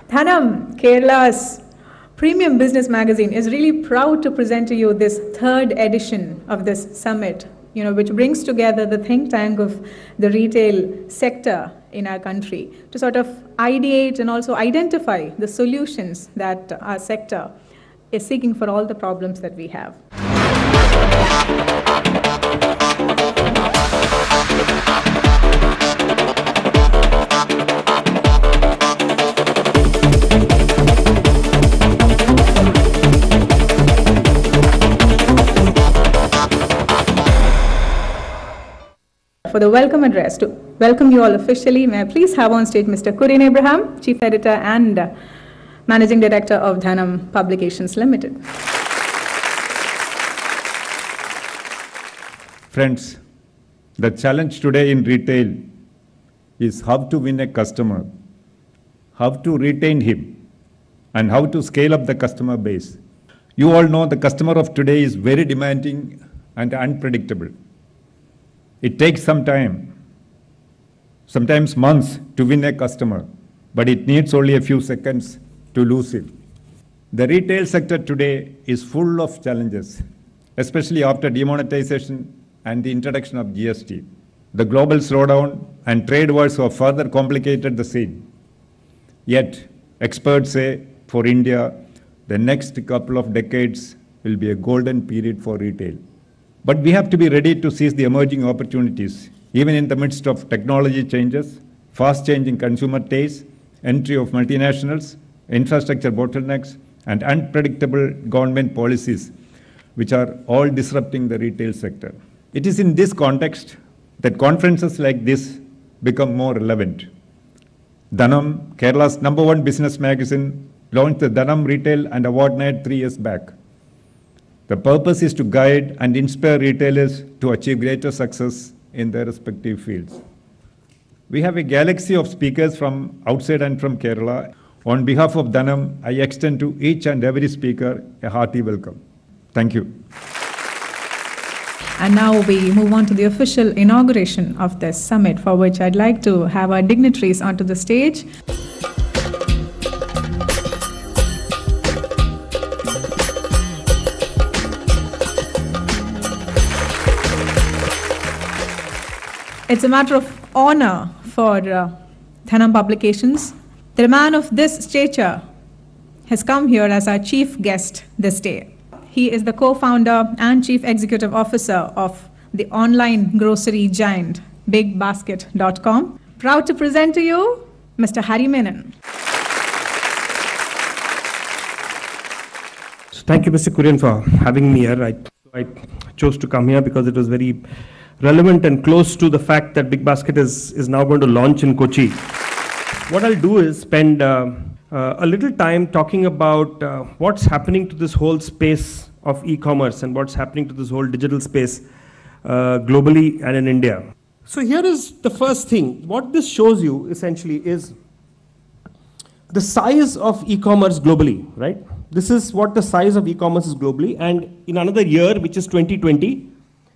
Dhanam, Kerala's premium business magazine, is really proud to present to you this third edition of this summit, which brings together the think tank of the retail sector in our country to sort of ideate and also identify the solutions that our sector is seeking for all the problems that we have. For the welcome address, to welcome you all officially, may I please have on stage Mr. Kurian Abraham, Chief Editor and Managing Director of Dhanam Publications Limited. Friends, the challenge today in retail is how to win a customer, how to retain him, and how to scale up the customer base. You all know the customer of today is very demanding and unpredictable. It takes some time, sometimes months, to win a customer, but it needs only a few seconds to lose him. The retail sector today is full of challenges, especially after demonetization and the introduction of GST. The global slowdown and trade wars have further complicated the scene. Yet, experts say for India, the next couple of decades will be a golden period for retail. But we have to be ready to seize the emerging opportunities, even in the midst of technology changes, fast-changing consumer tastes, entry of multinationals, infrastructure bottlenecks, and unpredictable government policies, which are all disrupting the retail sector. It is in this context that conferences like this become more relevant. Dhanam, Kerala's #1 business magazine, launched the Dhanam Retail and Award Night 3 years back. The purpose is to guide and inspire retailers to achieve greater success in their respective fields. We have a galaxy of speakers from outside and from Kerala. On behalf of Dhanam, I extend to each and every speaker a hearty welcome. Thank you. And now we move on to the official inauguration of this summit, for which I'd like to have our dignitaries onto the stage. It's a matter of honor for Dhanam Publications. The man of this stature has come here as our chief guest this day. He is the co-founder and chief executive officer of the online grocery giant, bigbasket.com. Proud to present to you, Mr. Hari Menon. So thank you, Mr. Kurian, for having me here. I chose to come here because it was very relevant and close to the fact that Big Basket is now going to launch in Kochi. What I'll do is spend a little time talking about what's happening to this whole space of e-commerce and what's happening to this whole digital space globally and in India. So here is the first thing. What this shows you essentially is the size of e-commerce globally, right? This is what the size of e-commerce is globally, and in another year, which is 2020,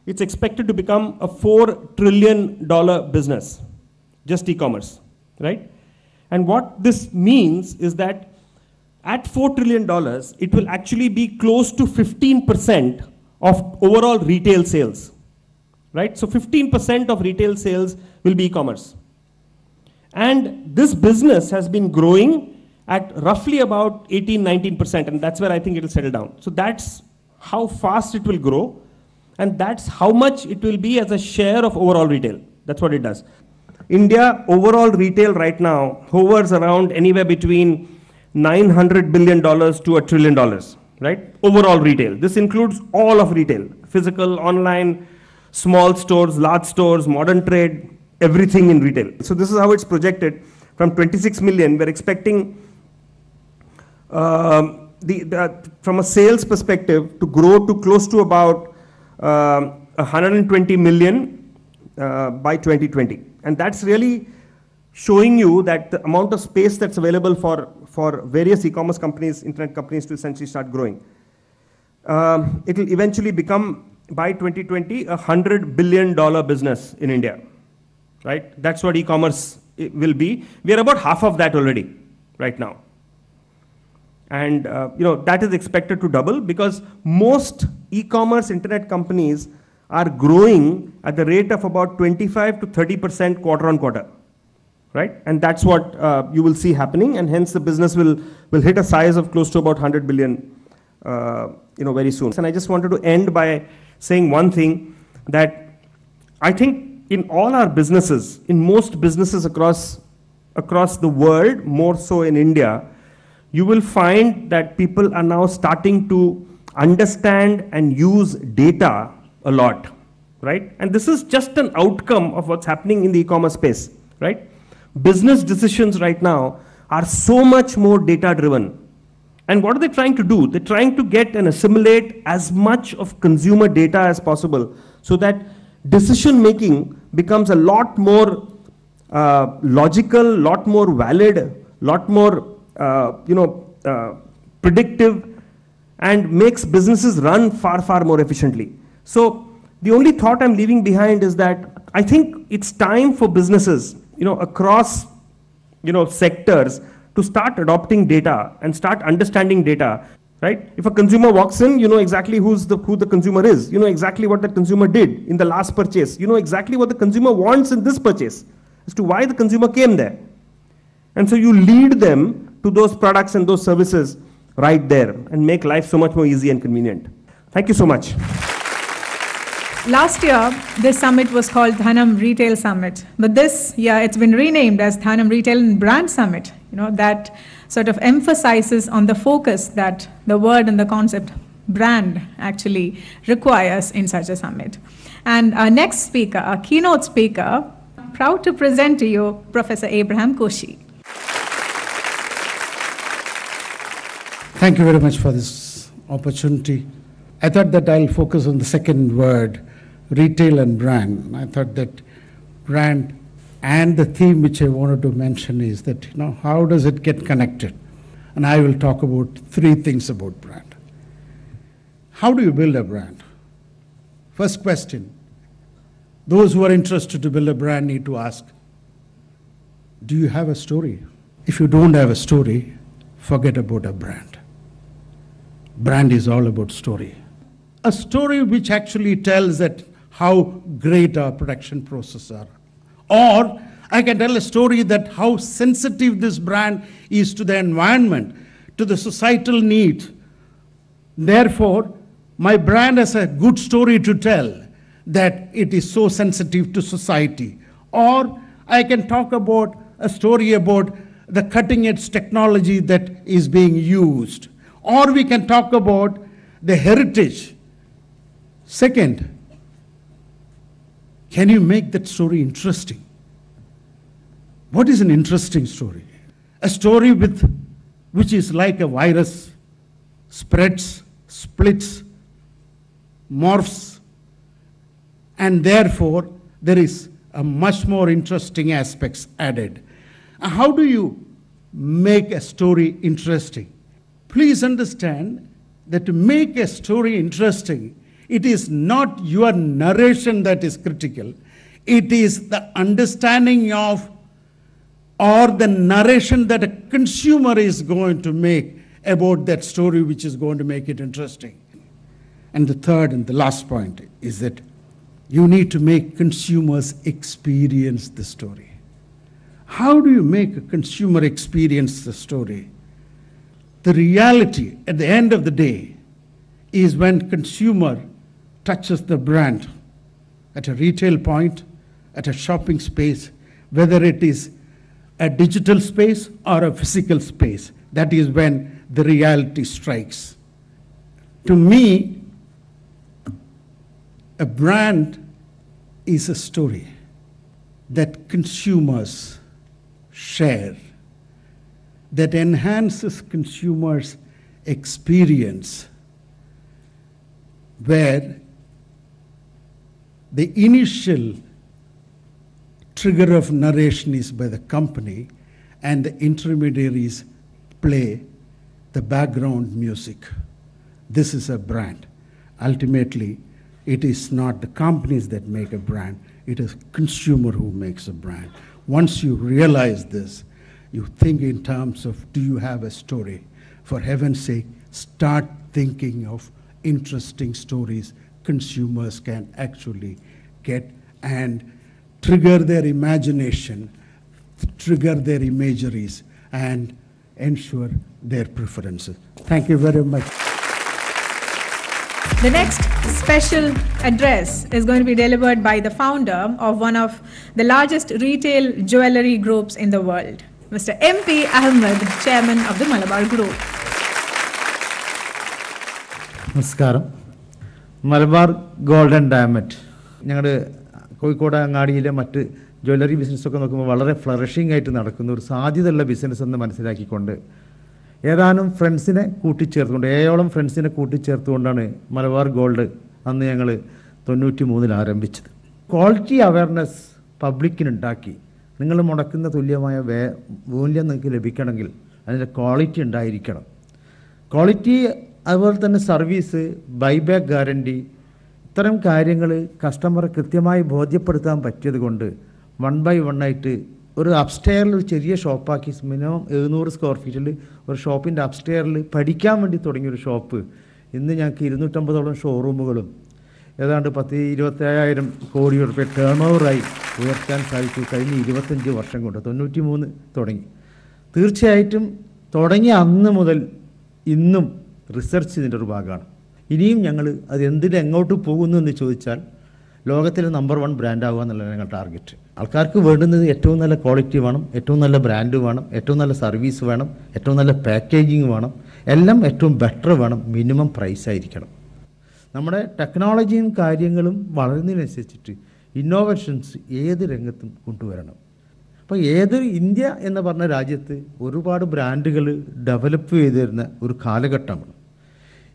it's expected to become a $4 trillion business, just e-commerce, right? And what this means is that at $4 trillion, it will actually be close to 15% of overall retail sales, right? So 15% of retail sales will be e-commerce. And this business has been growing at roughly about 18-19%, and that's where I think it will settle down. So that's how fast it will grow. And that's how much it will be as a share of overall retail. That's what it does. India overall retail right now hovers around anywhere between $900 billion to $1 trillion, right? Overall retail. This includes all of retail, physical, online, small stores, large stores, modern trade, everything in retail. So this is how it's projected. From 26 million, we're expecting from a sales perspective to grow to close to about 120 million by 2020. And that's really showing you that the amount of space that's available for various e-commerce companies, internet companies to essentially start growing. It will eventually become, by 2020, a $100 billion business in India. right? That's what e-commerce will be. We are about half of that already right now. And that is expected to double because most e-commerce internet companies are growing at the rate of about 25 to 30% quarter on quarter, right? And that's what you will see happening, and hence the business will hit a size of close to about 100 billion very soon. And I just wanted to end by saying one thing, that I think in all our businesses, in most businesses across the world, more so in India, you will find that people are now starting to understand and use data a lot, right? And this is just an outcome of what's happening in the e-commerce space, right? Business decisions right now are so much more data driven. And what are they trying to do? They're trying to get and assimilate as much of consumer data as possible so that decision making becomes a lot more logical, lot more valid, lot more predictive, and makes businesses run far, far more efficiently. So the only thought I'm leaving behind is that I think it's time for businesses, across, sectors to start adopting data and start understanding data, right? If a consumer walks in, you know exactly who the consumer is. You know exactly what that consumer did in the last purchase. You know exactly what the consumer wants in this purchase as to why the consumer came there. And so you lead them to those products and those services right there and make life so much more easy and convenient. Thank you so much. Last year, this summit was called Dhanam Retail Summit. But this year, it's been renamed as Dhanam Retail and Brand Summit. That sort of emphasizes on the focus that the word and the concept brand actually requires in such a summit. And our next speaker, our keynote speaker, proud to present to you Professor Abraham Koshi. Thank you very much for this opportunity. I thought that I'll focus on the second word, retail and brand. I thought that brand and the theme which I wanted to mention is that, how does it get connected? And I will talk about three things about brand. How do you build a brand? First question, those who are interested to build a brand need to ask, do you have a story? If you don't have a story, forget about a brand. Brand is all about story. A story which actually tells that how great our production processes are. Or I can tell a story that how sensitive this brand is to the environment, to the societal need. Therefore, my brand has a good story to tell that it is so sensitive to society. Or I can talk about a story about the cutting edge technology that is being used. Or we can talk about the heritage. Second, can you make that story interesting? What is an interesting story? A story which is like a virus, spreads, splits, morphs, and therefore there is a much more interesting aspects added. How do you make a story interesting? Please understand that to make a story interesting, it is not your narration that is critical. It is the understanding of or the narration that a consumer is going to make about that story which is going to make it interesting. And the third and the last point is that you need to make consumers experience the story. How do you make a consumer experience the story? The reality at the end of the day is when consumer touches the brand at a retail point, at a shopping space, whether it is a digital space or a physical space, that is when the reality strikes. To me, a brand is a story that consumers share, that enhances consumers' experience, where the initial trigger of narration is by the company and the intermediaries play the background music. This is a brand. Ultimately, it is not the companies that make a brand, It is consumer who makes a brand. Once you realize this, you think in terms of, do you have a story? For heaven's sake, start thinking of interesting stories consumers can actually get and trigger their imagination, trigger their imageries, and ensure their preferences. Thank you very much. The next special address is going to be delivered by the founder of one of the largest retail jewellery groups in the world, Mr. MP Ahmed, Chairman of the Malabar Group. നമസ്കാരം. Malabar golden diamond ഞങ്ങളുടെ കോഴിക്കോട് അങ്ങാടിയിലെ മറ്റ് jewellery ബിസിനസ്സൊക്കെ നോക്കുമ്പോൾ വളരെ flourishing ആയിട്ട് നടക്കുന്ന ഒരു സാധ്യതയുള്ള ബിസിനസ് എന്ന് മനസ്സിലാക്കിക്കൊണ്ട് ഏതാനും ഫ്രണ്ട്സിനെ കൂട്ടിച്ചേർത്തുകൊണ്ട് 7ഓളം ഫ്രണ്ട്സിനെ കൂട്ടിച്ചേർത്തുകൊണ്ടാണ് മലബാർ ഗോൾഡ് അന്ന് ഞങ്ങൾ 93-ൽ ആരംഭിച്ചത്. ക്വാളിറ്റി അവയർനെസ് പബ്ലിക്കിനുണ്ടാക്കി നിങ്ങൾ മുടക്കുന്ന തുല്യമായ മൂല്യം നിങ്ങൾക്ക് ലഭിക്കണമെങ്കിൽ അതിൻ്റെ ക്വാളിറ്റി ഉണ്ടായിരിക്കണം. ക്വാളിറ്റി അതുപോലെ തന്നെ സർവീസ്, ബൈബാക്ക് ഗ്യാരണ്ടി, ഇത്തരം കാര്യങ്ങൾ കസ്റ്റമറെ കൃത്യമായി ബോധ്യപ്പെടുത്താൻ പറ്റിയത് കൊണ്ട് 1 by 1 ആയിട്ട് ഒരു അപ്സ്റ്റെയറിൽ ഒരു ചെറിയ ഷോപ്പാക്കി മിനിമം 700 സ്ക്വയർ ഫീറ്റിൽ ഒരു ഷോപ്പിൻ്റെ അപ്സ്റ്റെയറിൽ പഠിക്കാൻ വേണ്ടി തുടങ്ങിയൊരു ഷോപ്പ് ഇന്ന് ഞങ്ങൾക്ക് 250ഓളം ഷോറൂമുകളും ഏതാണ്ട് 10-27,000 കോടി രൂപ ടേൺ ഓവറായി ഉയർത്താൻ സാധിച്ചു കഴിഞ്ഞ 25 വർഷം കൊണ്ട്. 93 തുടങ്ങി. തീർച്ചയായിട്ടും തുടങ്ങിയ അന്ന് മുതൽ ഇന്നും റിസർച്ച് ഇതിൻ്റെ ഒരു ഭാഗമാണ്. ഇനിയും ഞങ്ങൾ അത് എങ്ങോട്ട് പോകുന്നു എന്ന് ചോദിച്ചാൽ ലോകത്തിലെ നമ്പർ 1 ബ്രാൻഡ് ആവുക എന്നുള്ളതാണ് ഞങ്ങളുടെ ടാർഗറ്റ്. ആൾക്കാർക്ക് വേണ്ടുന്നത് ഏറ്റവും നല്ല ക്വാളിറ്റി വേണം, ഏറ്റവും നല്ല ബ്രാൻഡ് വേണം, ഏറ്റവും നല്ല സർവീസ് വേണം, ഏറ്റവും നല്ല പാക്കേജിങ് വേണം, എല്ലാം ഏറ്റവും ബെറ്റർ വേണം, മിനിമം പ്രൈസ് ആയിരിക്കണം. നമ്മുടെ ടെക്നോളജിയും കാര്യങ്ങളും വളരുന്നതിനനുസരിച്ചിട്ട് ഇന്നോവേഷൻസ് ഏത് രംഗത്തും കൊണ്ടുവരണം. അപ്പോൾ ഇന്ത്യ എന്ന് പറഞ്ഞ രാജ്യത്ത് ഒരുപാട് ബ്രാൻഡുകൾ ഡെവലപ്പ് ചെയ്ത് തരുന്ന ഒരു കാലഘട്ടമാണ്.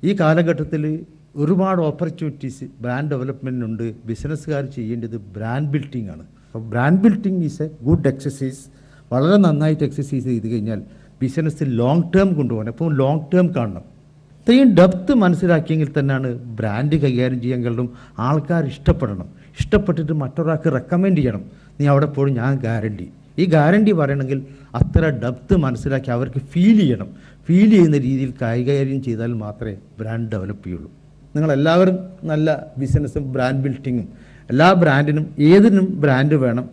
ഈ കാലഘട്ടത്തിൽ ഒരുപാട് ഓപ്പർച്യൂണിറ്റീസ് ബ്രാൻഡ് ഡെവലപ്മെൻറ്റിനുണ്ട്. ബിസിനസ്സുകാർ ചെയ്യേണ്ടത് ബ്രാൻഡ് ബിൽഡിംഗ് ആണ്. അപ്പോൾ brand building is A good exercise. വളരെ നന്നായിട്ട് എക്സസൈസ് ചെയ്ത് കഴിഞ്ഞാൽ ബിസിനസ് ലോങ് ടേം കൊണ്ടുപോകണം. അപ്പോൾ ലോങ് ടേം കാണണം. ഇത്രയും ഡെപ്ത് മനസ്സിലാക്കിയെങ്കിൽ തന്നെയാണ് ബ്രാൻഡ് കൈകാര്യം ചെയ്യാൻ കഴിയും. ആൾക്കാർ ഇഷ്ടപ്പെട്ടിട്ട് മറ്റൊരാൾക്ക് റെക്കമെൻഡ് ചെയ്യണം. നീ അവിടെ പോയി ഞാൻ ഗ്യാരണ്ടി. ഈ ഗ്യാരണ്ടി പറയണമെങ്കിൽ അത്ര ഡെപ്ത് മനസ്സിലാക്കി അവർക്ക് ഫീൽ ചെയ്യുന്ന രീതിയിൽ കൈകാര്യം ചെയ്താൽ മാത്രമേ ബ്രാൻഡ് ഡെവലപ്പ് ചെയ്യുള്ളൂ. നിങ്ങളെല്ലാവരും നല്ല ബിസിനസ്സും ബ്രാൻഡ് ബിൽഡിങ്ങും എല്ലാ ബ്രാൻഡിനും ഏതിനും ബ്രാൻഡ് വേണം.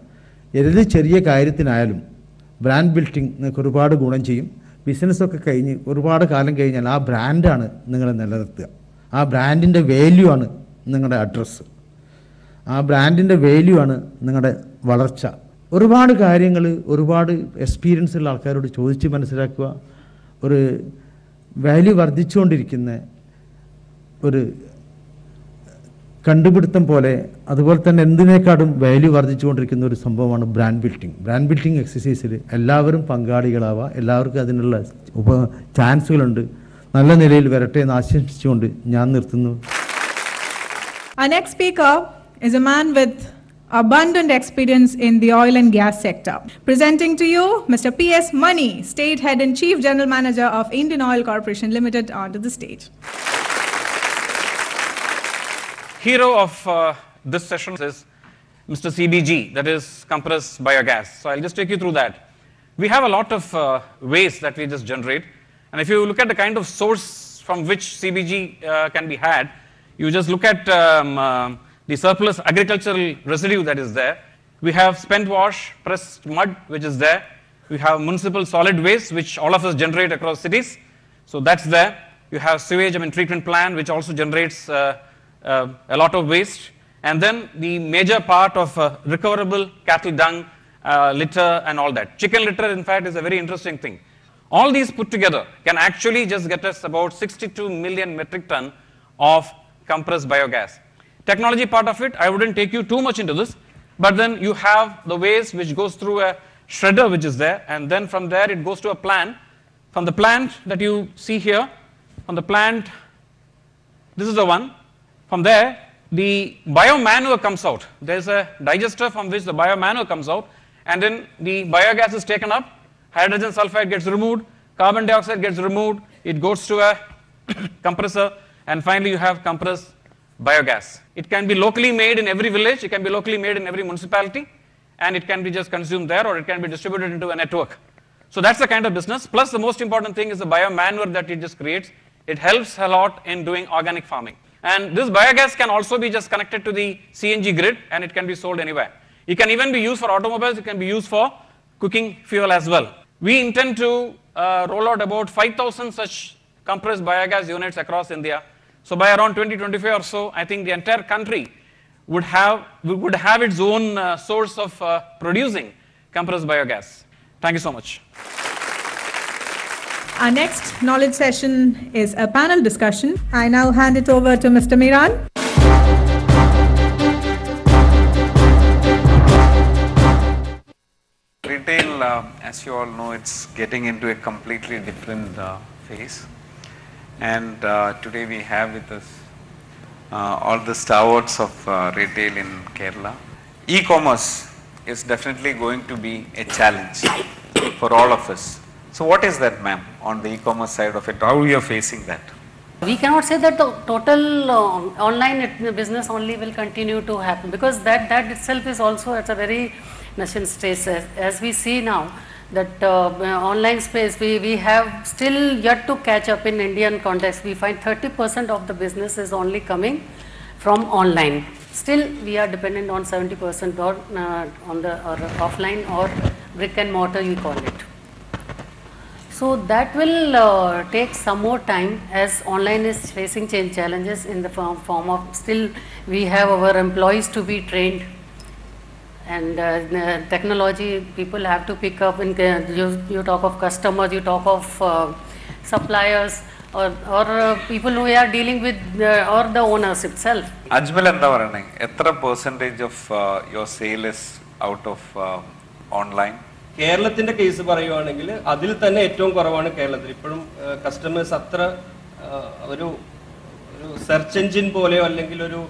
ഏത് ചെറിയ കാര്യത്തിനായാലും ബ്രാൻഡ് ബിൽഡിങ് നിങ്ങൾക്ക് ഒരുപാട് ഗുണം ചെയ്യും. ബിസിനസ്സൊക്കെ കഴിഞ്ഞ് ഒരുപാട് കാലം കഴിഞ്ഞാൽ ആ ബ്രാൻഡാണ് നിങ്ങളെ നിലനിർത്തുക. ആ ബ്രാൻഡിൻ്റെ വാല്യൂ ആണ് നിങ്ങളുടെ അഡ്രസ്സ്. ആ ബ്രാൻഡിൻ്റെ വാല്യൂ ആണ് നിങ്ങളുടെ വളർച്ച. ഒരുപാട് കാര്യങ്ങൾ ഒരുപാട് എക്സ്പീരിയൻസ് ഉള്ള ആൾക്കാരോട് ചോദിച്ച് മനസ്സിലാക്കുക. ഒരു വാല്യൂ വർദ്ധിച്ചുകൊണ്ടിരിക്കുന്ന ഒരു കണ്ടുപിടുത്തം പോലെ, അതുപോലെ തന്നെ എന്തിനേക്കാളും വാല്യൂ വർദ്ധിച്ചുകൊണ്ടിരിക്കുന്ന ഒരു സംഭവമാണ് ബ്രാൻഡ് ബിൽഡിംഗ്. ബ്രാൻഡ് ബിൽഡിംഗ് എക്സസൈസിൽ എല്ലാവരും പങ്കാളികളാവുക. എല്ലാവർക്കും അതിനുള്ള ചാൻസുകളുണ്ട്. നല്ല നിലയിൽ വരട്ടെ എന്ന് ആശംസിച്ചുകൊണ്ട് ഞാൻ നിർത്തുന്നു. Our next speaker is a man with abundant experience in the oil and gas sector. Presenting to you Mr. P.S. Mani, State Head and Chief General Manager of Indian Oil Corporation Limited, onto the stage. Hero of this session is Mr. CBG, that is compressed biogas. So I'll just take you through that. We have a lot of waste that we just generate, and if you look at the kind of source from which CBG can be had, you just look at the surplus agricultural residue that is there. We have spent wash, pressed mud, which is there. We have municipal solid waste, which all of us generate across cities. So that's there. You have sewage treatment plant, which also generates a lot of waste. And then the major part of recoverable cattle dung, litter and all that. Chicken litter, in fact, is a very interesting thing. All these put together can actually just get us about 62 million metric ton of compressed biogas. Technology part of it, I wouldn't take you too much into this, but then you have the waste which goes through a shredder which is there, and then from there it goes to a plant. From the plant that you see here, from the plant, this is the one. From there, the biomanure comes out. There's a digester from which the biomanure comes out, and then the biogas is taken up, hydrogen sulfide gets removed, carbon dioxide gets removed, it goes to a compressor, and finally you have compressed biogas. It can be locally made in every village, it can be locally made in every municipality, and it can be just consumed there, or it can be distributed into a network. So that's the kind of business. Plus, the most important thing is the biomanure that it just creates. It helps a lot in doing organic farming. And this biogas can also be just connected to the CNG grid, and it can be sold anywhere. It can even be used for automobiles, it can be used for cooking fuel as well. We intend to roll out about 5,000 such compressed biogas units across India. So by around 2025 or so, I think the entire country would have its own source of producing compressed biogas. Thank you so much. Our next knowledge session is a panel discussion. I now hand it over to Mr. Miran. Retail, as you all know, it's getting into a completely different phase. And today we have with us all the stalwarts of retail in Kerala. E-commerce is definitely going to be a challenge for all of us. So what is that, ma'am, on the e-commerce side of it? How are you facing that? We cannot say that the total online business only will continue to happen, because that itself is also at a very nascent stage. As we see now that online space, we have still yet to catch up in Indian context. We find 30% of the business is only coming from online. Still we are dependent on 70% or on the offline or brick and mortar, you call it. So that will take some more time, as online is facing change challenges in the form of still we have our employees to be trained, and technology people have to pick up. In you talk of customers, you talk of suppliers, or people who are dealing with or the owners itself. Ajmal, what percentage of your sale is out of online? കേരളത്തിന്റെ case പറയുവാണെങ്കിൽ അതിൽ തന്നെ ഏറ്റവും കുറവാണ് കേരളത്തിൽ. ഇപ്പോഴും customers അത്ര ഒരു സെർച്ച് എഞ്ചിൻ പോലെയോ അല്ലെങ്കിൽ ഒരു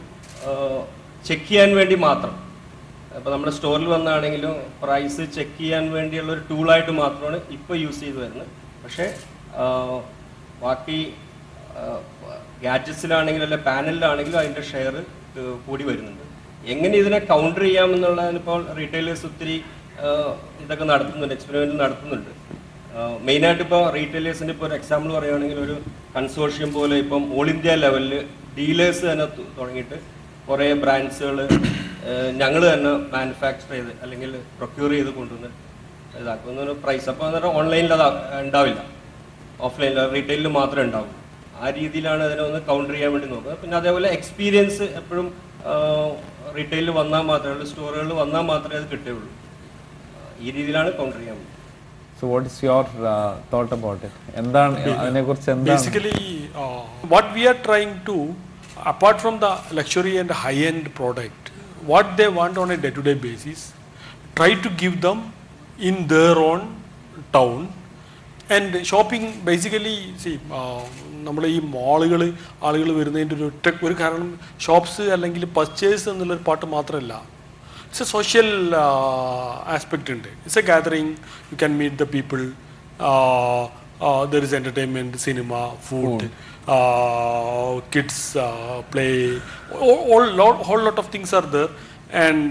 ചെക്ക് ചെയ്യാൻ വേണ്ടി മാത്രം, ഇപ്പോൾ നമ്മുടെ സ്റ്റോറിൽ വന്നാണെങ്കിലും പ്രൈസ് ചെക്ക് ചെയ്യാൻ വേണ്ടിയുള്ള ഒരു ടൂളായിട്ട് മാത്രമാണ് ഇപ്പോൾ യൂസ് ചെയ്ത് വരുന്നത്. പക്ഷേ ബാക്കി ഗാഡ്ജറ്റ്സിലാണെങ്കിലും അല്ലെ പാനലിലാണെങ്കിലും അതിൻ്റെ ഷെയർ കൂടി വരുന്നുണ്ട്. എങ്ങനെ ഇതിനെ കൗണ്ടർ ചെയ്യാമെന്നുള്ളതിനിപ്പോൾ റീറ്റെയിലേഴ്സ് ഒത്തിരി ഇതൊക്കെ നടത്തുന്നുണ്ട്, എക്സ്പെരിമെൻറ്റ് നടത്തുന്നുണ്ട്. മെയിനായിട്ട് ഇപ്പോൾ റീറ്റെയിലേഴ്സിൻ്റെ ഇപ്പോൾ ഒരു എക്സാമ്പിൾ പറയുകയാണെങ്കിൽ ഒരു കൺസോർഷ്യം പോലെ ഇപ്പം ഓൾ ഇന്ത്യ ലെവലിൽ ഡീലേഴ്സ് തന്നെ തുടങ്ങിയിട്ട് കുറേ ബ്രാൻഡ്സുകൾ ഞങ്ങൾ തന്നെ മാനുഫാക്ചർ ചെയ്ത് അല്ലെങ്കിൽ പ്രൊക്യൂർ ചെയ്ത് കൊണ്ടുവന്ന് ഇതാക്കുന്ന പ്രൈസ്. അപ്പോൾ എന്ന് പറഞ്ഞാൽ ഓൺലൈനിൽ അത് ഉണ്ടാവില്ല, ഓഫ്ലൈനിൽ റീറ്റെയിലിൽ മാത്രമേ ഉണ്ടാവൂ. ആ രീതിയിലാണ് അതിനെ ഒന്ന് കൗണ്ടർ ചെയ്യാൻ വേണ്ടി നോക്കുന്നത്. പിന്നെ അതേപോലെ എക്സ്പീരിയൻസ് എപ്പോഴും റീറ്റെയിലിൽ വന്നാൽ മാത്രമേ, സ്റ്റോറുകളിൽ വന്നാൽ മാത്രമേ അത് കിട്ടുകയുള്ളൂ. ഈ രീതിയിലാണ് കൗണ്ടർ ചെയ്യാൻ വേണ്ടി. So what is your thought about it? Basically, what we are trying to, apart from the luxury and high-end product, what they want on a day-to-day basis, try to give them in their own town. And shopping, basically, see, നമ്മുടെ ഈ മാളുകൾ ആളുകൾ വരുന്നതിൻ്റെ ഒരു കാരണം shops അല്ലെങ്കിൽ purchase എന്നുള്ളൊരു പാട്ട് മാത്രമല്ല, it's a social aspect in it. It's a gathering, you can meet the people, there is entertainment, cinema, food, kids play, whole lot of things are there. And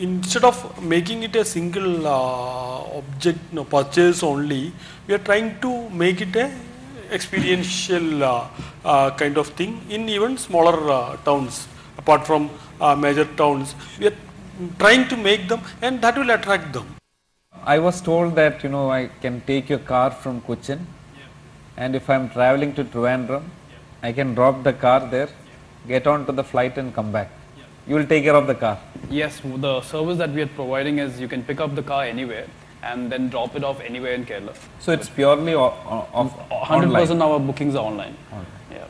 instead of making it a single object, purchase only, we are trying to make it a experiential kind of thing in even smaller towns. Apart from major towns, we are trying to make them, and that will attract them. I was told that I can take your car from Cochin, and if I am traveling to Trivandrum, I can drop the car there, get on to the flight and come back. You will take care of the car? Yes, the service that we are providing is you can pick up the car anywhere and then drop it off anywhere in Kerala. So it's purely 100% our bookings are online. Yeah.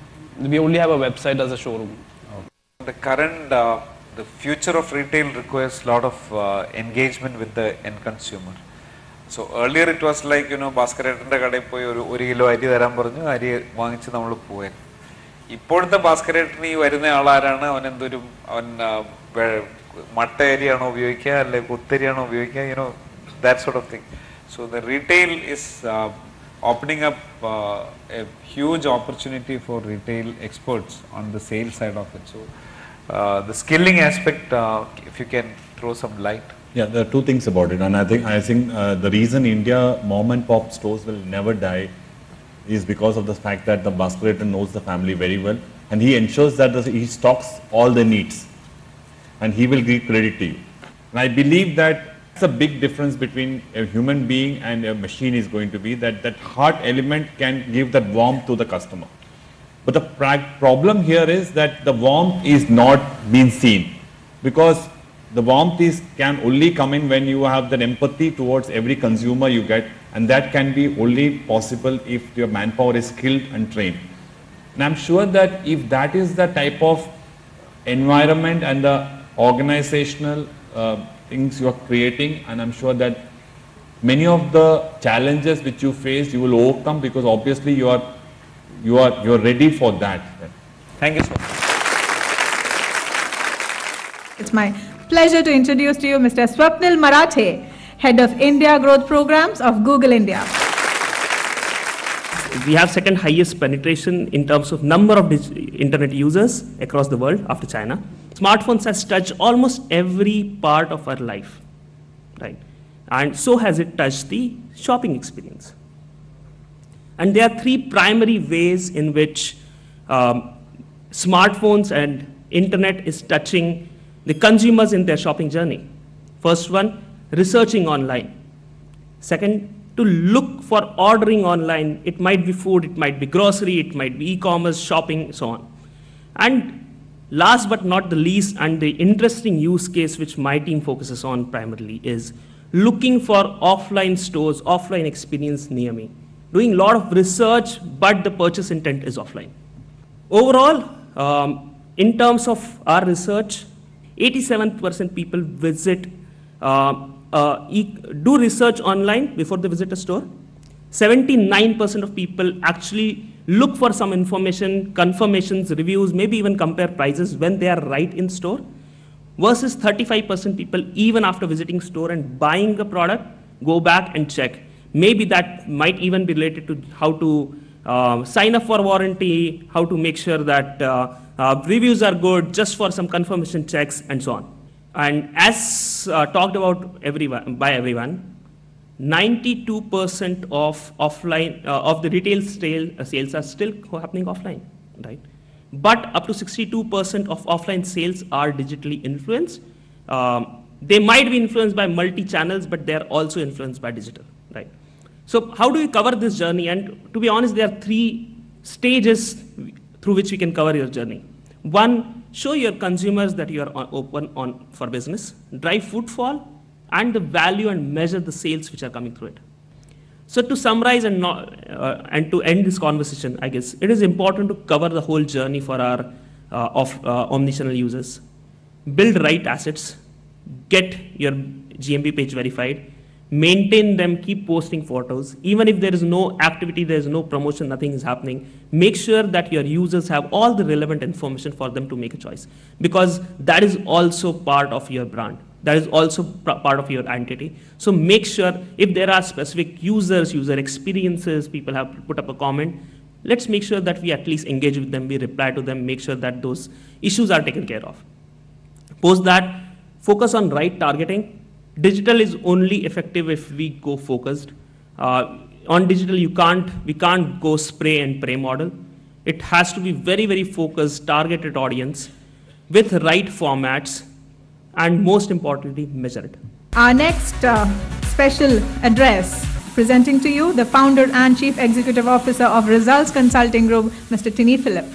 We only have a website as a showroom. The current, the future of retail requires a lot of engagement with the end consumer. So earlier it was like, ഭാസ്കരേട്ടൻ്റെ കടയിൽ പോയി ഒരു kilo അരി തരാൻ പറഞ്ഞു, അരി വാങ്ങിച്ച് നമ്മൾ പോയി. ഇപ്പോഴത്തെ ഭാസ്കരേട്ടന് ഈ വരുന്ന ആളാരാണ്, അവൻ മട്ട അരിയാണോ ഉപയോഗിക്കുക, അല്ലെങ്കിൽ കുത്തരിയാണോ ഉപയോഗിക്കുക, that sort of thing. So the retail is opening up a huge opportunity for retail experts on the sales side of it. So the skilling aspect, if you can throw some light. Yeah, there are two things about it, and I think the reason India mom and pop stores will never die is because of the fact that the basket knows the family very well, and he ensures that he stocks all the needs, and he will give credit to you. And I believe that it's a big difference between a human being and a machine is going to be that heart element can give that warmth to the customer. But the problem here is that the warmth is not being seen, because the warmth can only come in when you have that empathy towards every consumer you get, and that can be only possible if your manpower is skilled and trained. And I'm sure that if that is the type of environment and the organizational things you are creating, and I'm sure that many of the challenges which you face you will overcome, because obviously you're ready for that. Thank you so much. It's my pleasure to introduce to you Mr. Swapnil Marathe, Head of India Growth Programs of Google India. We have second highest penetration in terms of number of internet users across the world after China. Smartphones has touched almost every part of our life, right? And so has it touched the shopping experience. And there are three primary ways in which smartphones and internet is touching the consumers in their shopping journey. First one, researching online. Second, to look for ordering online. It might be food, it might be grocery, it might be e-commerce, shopping, so on. And last but not the least, and the interesting use case which my team focuses on primarily, is looking for offline stores, offline experience near me. Doing a lot of research, but the purchase intent is offline. Overall, in terms of our research, 87% people visit, do research online before they visit a store. 79% of people actually look for some information, confirmations, reviews, maybe even compare prices when they are right in store. Versus 35% people, even after visiting store and buying a product, go back and check. Maybe that might even be related to how to sign up for warranty, how to make sure that reviews are good, just for some confirmation checks, and so on. And as talked about by everyone, 92% of offline of the retail sales are still happening offline, right? But up to 62% of offline sales are digitally influenced. They might be influenced by multi-channels, but they are also influenced by digital, right? So how do we cover this journey? And to be honest, there are three stages through which we can cover your journey. One, show your consumers that you are open for business, drive footfall, and the value, and measure the sales which are coming through it. So to summarize and to end this conversation, I guess it is important to cover the whole journey for our omnichannel users. Build right assets, get your GMP page verified, maintain them, keep posting photos. Even if there is no activity, there is no promotion, nothing is happening, make sure that your users have all the relevant information for them to make a choice. Because that is also part of your brand. That is also part of your identity. So make sure if there are specific users, user experiences, people have put up a comment, let's make sure that we at least engage with them, we reply to them, make sure that those issues are taken care of. Post that, focus on right targeting. Digital is only effective if we go focused. On digital, we can't go spray and pray model. It has to be very, very focused, targeted audience with right formats, and most importantly, measure it. Our next special address, presenting to you the founder and Chief Executive Officer of Results Consulting Group, Mr. Tini Philip.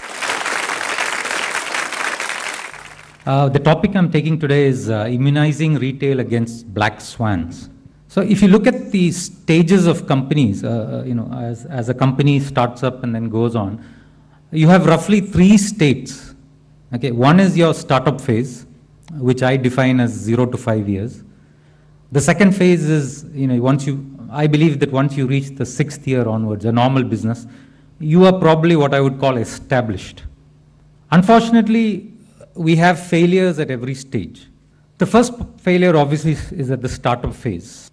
The topic I'm taking today is immunizing retail against black swans. So if you look at the stages of companies, as a company starts up and then goes on, you have roughly 3 states. Okay, one is your startup phase, which I define as 0 to 5 years. The second phase is, I believe that once you reach the 6th year onwards, a normal business, you are probably what I would call established. Unfortunately, we have failures at every stage. The first failure obviously is at the startup phase.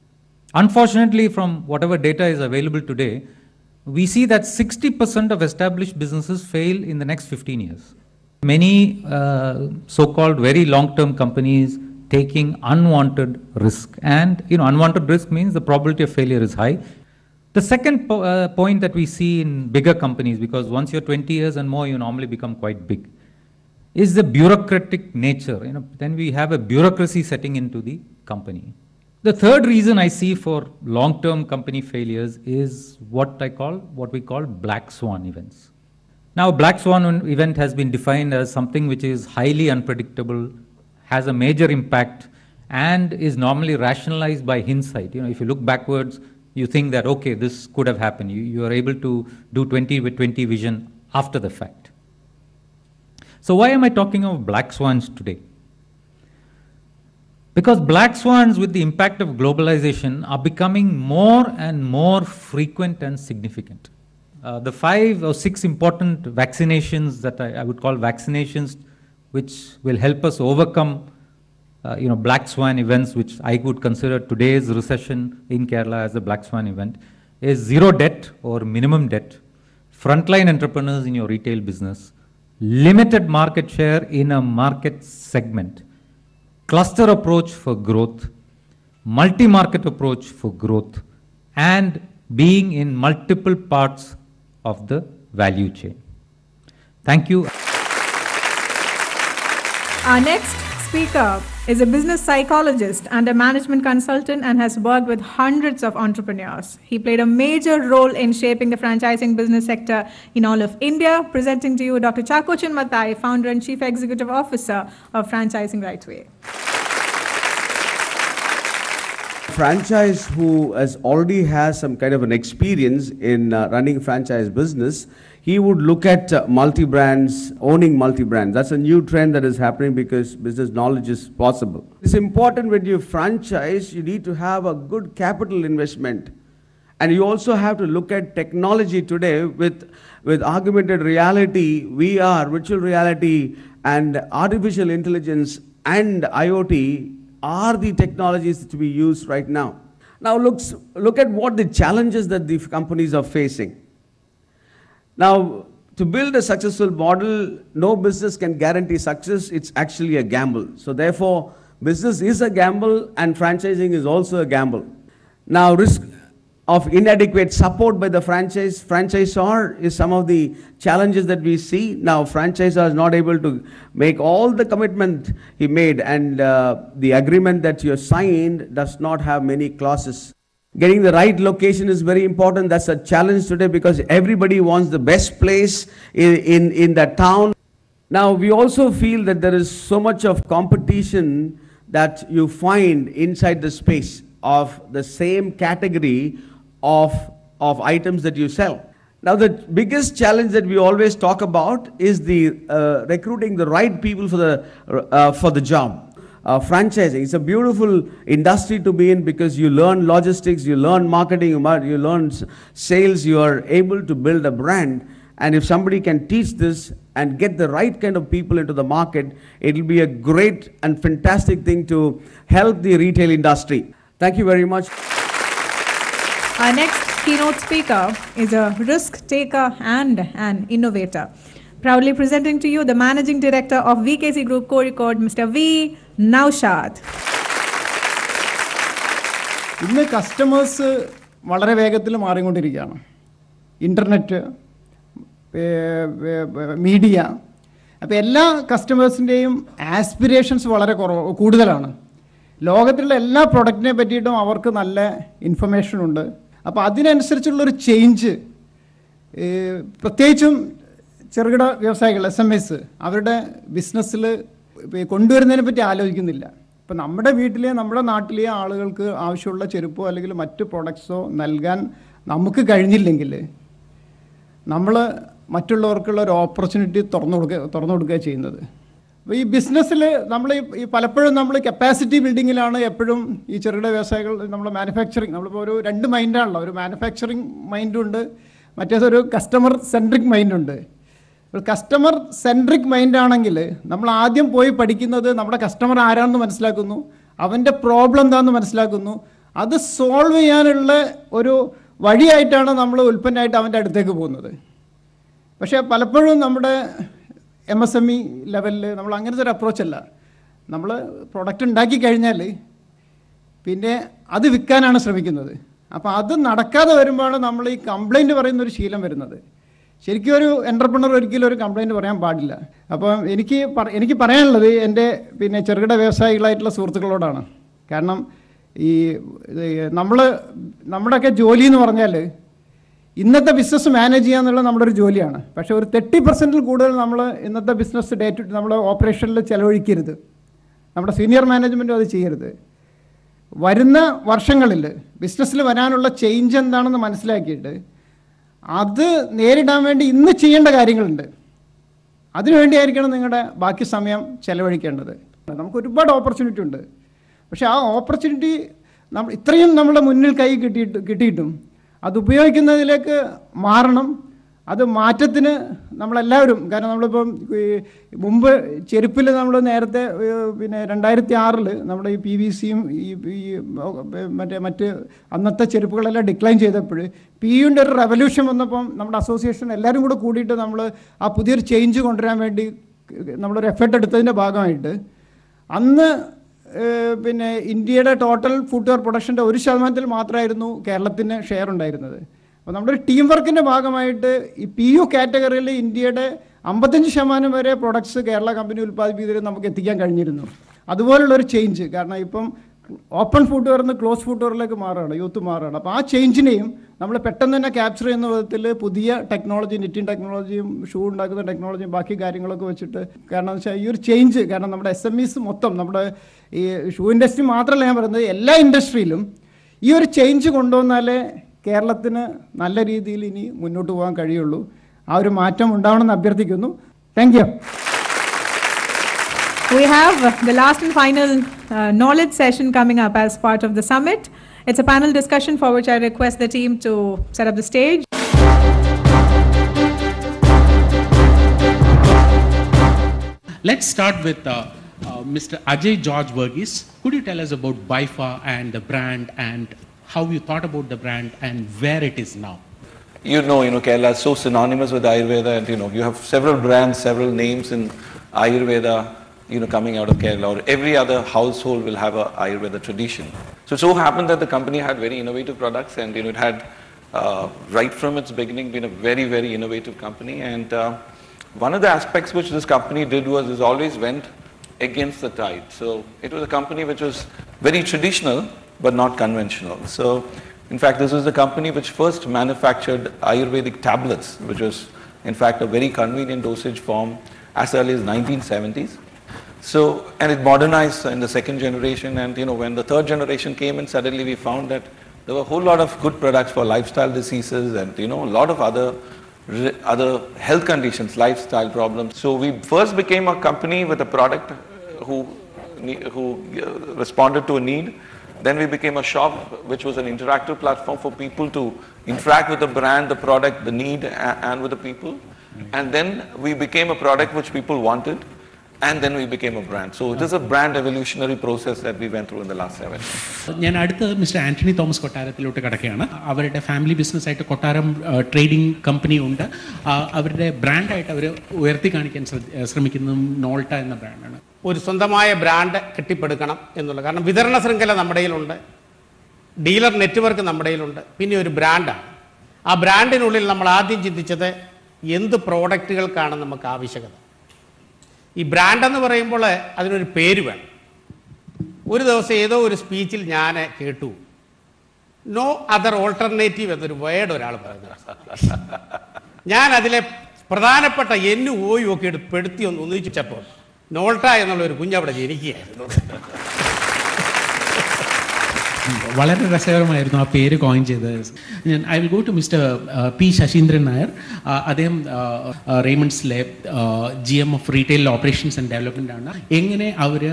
Unfortunately, from whatever data is available today, we see that 60% of established businesses fail in the next 15 years. Many so-called very long-term companies taking unwanted risk, and unwanted risk means the probability of failure is high. The second point that we see in bigger companies, because once you're 20 years and more, you normally become quite big, is the bureaucratic nature. Then we have a bureaucracy setting into the company. The third reason I see for long-term company failures is what we call black swan events. Now, black swan event has been defined as something which is highly unpredictable, has a major impact, and is normally rationalized by hindsight. If you look backwards, you think that, okay, this could have happened. You are able to do 20/20 vision after the fact. So why am I talking of black swans today? Because black swans with the impact of globalization are becoming more and more frequent and significant. The 5 or 6 important vaccinations that I would call vaccinations, which will help us overcome black swan events, which I would consider today's recession in Kerala as a black swan event, is zero debt or minimum debt, frontline entrepreneurs in your retail business, limited market share in a market segment, cluster approach for growth, multi-market approach for growth, and being in multiple parts of the value chain. Thank you. Our next speaker is a business psychologist and a management consultant and has worked with hundreds of entrepreneurs. He played a major role in shaping the franchising business sector in all of India. Presenting to you Dr. Chakochan Mathai, founder and chief executive officer of Franchising Right Way. Franchise who already has some kind of an experience in running franchise business, he would look at multi-brands, owning multi-brands. That's a new trend that is happening because business knowledge is possible. It's important when you franchise, you need to have a good capital investment. And you also have to look at technology today with augmented reality, VR, virtual reality, and artificial intelligence and IoT are the technologies to be used right now. Now look at what the challenges that the companies are facing. Now, to build a successful model, no business can guarantee success. It's actually a gamble. So therefore, business is a gamble and franchising is also a gamble. Now, risk of inadequate support by the franchisor is some of the challenges that we see. Now, franchisor is not able to make all the commitment he made, and the agreement that you signed does not have many clauses. Getting the right location is very important. That's a challenge today because everybody wants the best place in that town. Now, we also feel that there is so much of competition that you find inside the space of the same category of items that you sell. Now, the biggest challenge that we always talk about is the recruiting the right people for the job. Franchising, it's a beautiful industry to be in because you learn logistics, you learn marketing, you learn sales, you are able to build a brand. And if somebody can teach this and get the right kind of people into the market, it will be a great and fantastic thing to help the retail industry. Thank you very much. Our next keynote speaker is a risk taker and an innovator. Proudly presenting to you the Managing Director of VKC Group Kozhikode, Mr. V. Naushad. ഇന്ന് customers വളരെ വേഗത്തിൽ മാറിക്കൊണ്ടിരിക്കുകയാണ്. Internet, media, അപ്പോൾ എല്ലാ കസ്റ്റമേഴ്സിൻ്റെയും aspirations വളരെ കൂടുതലാണ്. ലോകത്തിലുള്ള എല്ലാ പ്രൊഡക്റ്റിനെ പറ്റിയിട്ടും അവർക്ക് നല്ല ഇൻഫർമേഷൻ ഉണ്ട്. അപ്പോൾ അതിനനുസരിച്ചുള്ളൊരു ചേഞ്ച് പ്രത്യേകിച്ചും ചെറുകിട വ്യവസായികൾ, SMEs, അവരുടെ ബിസിനസ്സിൽ കൊണ്ടുവരുന്നതിനെ പറ്റി ആലോചിക്കുന്നില്ല. ഇപ്പം നമ്മുടെ വീട്ടിലെ, നമ്മുടെ നാട്ടിലെ ആളുകൾക്ക് ആവശ്യമുള്ള ചെരുപ്പോ അല്ലെങ്കിൽ മറ്റ് പ്രൊഡക്ട്സോ നൽകാൻ നമുക്ക് കഴിഞ്ഞില്ലെങ്കിൽ നമ്മൾ മറ്റുള്ളവർക്കുള്ള ഒരു ഓപ്പർച്യൂണിറ്റി തുറന്നു കൊടുക്കുക ചെയ്യുന്നത്. അപ്പോൾ ഈ ബിസിനസ്സിൽ നമ്മൾ പലപ്പോഴും നമ്മൾ കപ്പാസിറ്റി ബിൽഡിങ്ങിലാണ് എപ്പോഴും ഈ ചെറുകിട വ്യവസായികൾ. നമ്മൾ മാനുഫാക്ചറിങ്, നമ്മളിപ്പോൾ ഒരു 2 മൈൻഡാണല്ലോ, ഒരു മാനുഫാക്ചറിങ് മൈൻഡുണ്ട്, മറ്റേതൊരു കസ്റ്റമർ സെൻട്രിക് മൈൻഡുണ്ട്. കസ്റ്റമർ സെൻട്രിക് മൈൻഡാണെങ്കിൽ നമ്മൾ ആദ്യം പോയി പഠിക്കുന്നത് നമ്മുടെ കസ്റ്റമർ ആരാണെന്ന് മനസ്സിലാക്കുന്നു, അവൻ്റെ പ്രോബ്ലം എന്താണെന്ന് മനസ്സിലാക്കുന്നു, അത് സോൾവ് ചെയ്യാനുള്ള വഴിയായിട്ടാണ് നമ്മൾ ഉൽപ്പന്നമായിട്ട് അവൻ്റെ അടുത്തേക്ക് പോകുന്നത്. പക്ഷേ പലപ്പോഴും നമ്മുടെ MSME ലെവലിൽ നമ്മൾ അങ്ങനത്തെ ഒരു അപ്രോച്ചല്ല. നമ്മൾ പ്രൊഡക്റ്റ് ഉണ്ടാക്കി കഴിഞ്ഞാൽ പിന്നെ അത് വിൽക്കാനാണ് ശ്രമിക്കുന്നത്. അപ്പോൾ അത് നടക്കാതെ വരുമ്പോഴാണ് നമ്മൾ ഈ കംപ്ലൈൻറ്റ് പറയുന്നൊരു ശീലം വരുന്നത്. ശരിക്കും ഒരു എൻ്റർപ്രണർ ഒരിക്കലും ഒരു കംപ്ലൈൻറ്റ് പറയാൻ പാടില്ല. അപ്പം എനിക്ക് പറയാനുള്ളത് എൻ്റെ പിന്നെ ചെറുകിട വ്യവസായികളായിട്ടുള്ള സുഹൃത്തുക്കളോടാണ്. കാരണം ഈ നമ്മുടെയൊക്കെ ജോലി എന്ന് പറഞ്ഞാൽ ഇന്നത്തെ ബിസിനസ് മാനേജ് ചെയ്യുക എന്നുള്ളത് നമ്മുടെ ഒരു ജോലിയാണ്. പക്ഷേ ഒരു 30% കൂടുതൽ നമ്മൾ ഇന്നത്തെ ബിസിനസ് നമ്മൾ ഓപ്പറേഷനിൽ ചിലവഴിക്കരുത്. നമ്മുടെ സീനിയർ മാനേജ്മെൻറ്റും അത് ചെയ്യരുത്. വരുന്ന വർഷങ്ങളിൽ ബിസിനസ്സിൽ വരാനുള്ള ചേഞ്ച് എന്താണെന്ന് മനസ്സിലാക്കിയിട്ട് അത് നേരിടാൻ വേണ്ടി ഇന്ന് ചെയ്യേണ്ട കാര്യങ്ങളുണ്ട്. അതിനുവേണ്ടിയായിരിക്കണം നിങ്ങളുടെ ബാക്കി സമയം ചിലവഴിക്കേണ്ടത്. നമുക്ക് ഒരുപാട് ഓപ്പർച്യൂണിറ്റി ഉണ്ട്. പക്ഷേ ആ ഓപ്പർച്യൂണിറ്റി ഇത്രയും നമ്മുടെ മുന്നിൽ കൈ കിട്ടിയിട്ടും അത് ഉപയോഗിക്കുന്നതിലേക്ക് മാറണം. അത് മാറ്റത്തിന് നമ്മളെല്ലാവരും, കാരണം നമ്മളിപ്പം മുമ്പ് ചെരുപ്പിൽ നമ്മൾ നേരത്തെ പിന്നെ 2006 നമ്മുടെ ഈ PVCയും മറ്റ് അന്നത്തെ ചെരുപ്പുകളെല്ലാം ഡിക്ലൈൻ ചെയ്തപ്പോൾ PUൻ്റെ ഒരു റെവല്യൂഷൻ വന്നപ്പം നമ്മുടെ അസോസിയേഷൻ എല്ലാവരും കൂടെ കൂടിയിട്ട് നമ്മൾ ആ പുതിയൊരു ചേഞ്ച് കൊണ്ടുവരാൻ വേണ്ടി നമ്മളൊരു എഫേർട്ട് എടുത്തതിൻ്റെ ഭാഗമായിട്ട് അന്ന് പിന്നെ ഇന്ത്യയുടെ ടോട്ടൽ ഫുട്വെയർ പ്രൊഡക്ഷൻ്റെ 1% മാത്രമായിരുന്നു കേരളത്തിന് ഷെയർ ഉണ്ടായിരുന്നത്. അപ്പോൾ നമ്മുടെ ഒരു ടീം വർക്കിൻ്റെ ഭാഗമായിട്ട് ഈ PU കാറ്റഗറിയിൽ ഇന്ത്യയുടെ 55% വരെ പ്രൊഡക്ട്സ് കേരള കമ്പനി ഉൽപ്പാദിപ്പിക്കുന്നതിൽ നമുക്ക് എത്തിക്കാൻ കഴിഞ്ഞിരുന്നു. അതുപോലുള്ളൊരു ചേഞ്ച്, കാരണം ഇപ്പം ഓപ്പൺ ഫുട്വെയറിൽ നിന്ന് ക്ലോസ് ഫുട്വെയറിലേക്ക് മാറുകയാണ്, യൂത്ത് മാറുകയാണ്. അപ്പോൾ ആ ചേഞ്ചിനെയും നമ്മൾ പെട്ടെന്ന് തന്നെ ക്യാപ്ചർ ചെയ്യുന്ന വിധത്തിൽ പുതിയ ടെക്നോളജി, നിറ്റിംഗ് ടെക്നോളജിയും ഷൂ ഉണ്ടാക്കുന്ന ടെക്നോളജിയും ബാക്കി കാര്യങ്ങളൊക്കെ വെച്ചിട്ട്, കാരണം എന്ന് വെച്ചാൽ ഈ ഒരു ചേഞ്ച്, കാരണം നമ്മുടെ SMEs മൊത്തം, നമ്മുടെ ഈ ഷൂ ഇൻഡസ്ട്രി മാത്രമല്ല ഞാൻ പറയുന്നത്, എല്ലാ ഇൻഡസ്ട്രിയിലും ഈ ഒരു ചേഞ്ച് കൊണ്ടുവന്നാലേ കേരളത്തിന് നല്ല രീതിയിൽ ഇനി മുന്നോട്ട് പോകാൻ കഴിയുള്ളൂ. ആ ഒരു മാറ്റം ഉണ്ടാവണമെന്ന് അഭ്യർത്ഥിക്കുന്നു. Thank you. We have the last and final knowledge session coming up as part of the summit. It's a panel discussion for which I request the team to set up the stage. Let's start with Mr. Ajay George Verghese. Could you tell us about Bifa and the brand and how you thought about the brand and where it is now? You know, Kerala is so synonymous with Ayurveda, and you have several brands, several names in Ayurveda, coming out of Kerala, or every other household will have a Ayurveda tradition. So happened that the company had very innovative products, and it had right from its beginning been a very, very innovative company. And one of the aspects which this company did was it always went against the tide. So it was a company which was very traditional but not conventional. So in fact, this was the company which first manufactured Ayurvedic tablets, which was in fact a very convenient dosage form as early as 1970s. So, and it modernized in the second generation, and when the third generation came in, suddenly we found that there were a whole lot of good products for lifestyle diseases and a lot of other health conditions, lifestyle problems. So we first became a company with a product who responded to a need. Then we became a shop which was an interactive platform for people to interact with the brand, the product, the need, and with the people. And then we became a product which people wanted. And then we became a brand. So it is a brand evolutionary process that we went through in the last 7 years. ഞാൻ അടുത്ത് mister Antony Thomas കൊട്ടാരത്തിലോട്ട് കിടക്കുകയാണ്. അവരുടെ family ബിസിനസ്സായിട്ട് കൊട്ടാരം trading company ഉണ്ട്. അവരുടെ ബ്രാൻഡായിട്ട് അവർ ഉയർത്തി കാണിക്കാൻ ശ്രമിക്കുന്നതും നോൾട്ട എന്ന ബ്രാൻഡാണ്. ഒരു സ്വന്തമായ ബ്രാൻഡ് കെട്ടിപ്പടുക്കണം എന്നുള്ളത്, കാരണം വിതരണ ശൃംഖല നമ്മുടെ കയ്യിലുണ്ട്, ഡീലർ നെറ്റ്വർക്ക് നമ്മുടെ കയ്യിലുണ്ട്, പിന്നെ ഒരു ബ്രാൻഡാണ്. ആ ബ്രാൻഡിനുള്ളിൽ നമ്മൾ ആദ്യം ചിന്തിച്ചത് എന്ത് പ്രോഡക്റ്റുകൾക്കാണ് നമുക്ക് ആവശ്യകത. ഈ ബ്രാൻഡ് എന്ന് പറയുമ്പോൾ അതിനൊരു പേര് വേണം. ഒരു ദിവസം ഏതോ ഒരു സ്പീച്ചിൽ ഞാൻ കേട്ടു, നോ അതർ ഓൾട്ടർനേറ്റീവ് എന്നൊരു വേർഡ് ഒരാൾ പറഞ്ഞു. ഞാൻ അതിലെ പ്രധാനപ്പെട്ട എന്നും ഓയും ഒക്കെ പെടുത്തി ഒന്നിച്ചപ്പോൾ നോൾട്ട എന്നുള്ളൊരു കുഞ്ഞവിടെ ജനിക്കുകയായിരുന്നു. വളരെ രസകരമായിരുന്നു ആ പേര് കോയിൻ ചെയ്തത്. I will go to mister P Saseendran Nair. അദ്ദേഹം റെയ്മണ്ട്സിലെ GM of retail operations and development ആണ്. എങ്ങനെ അവർ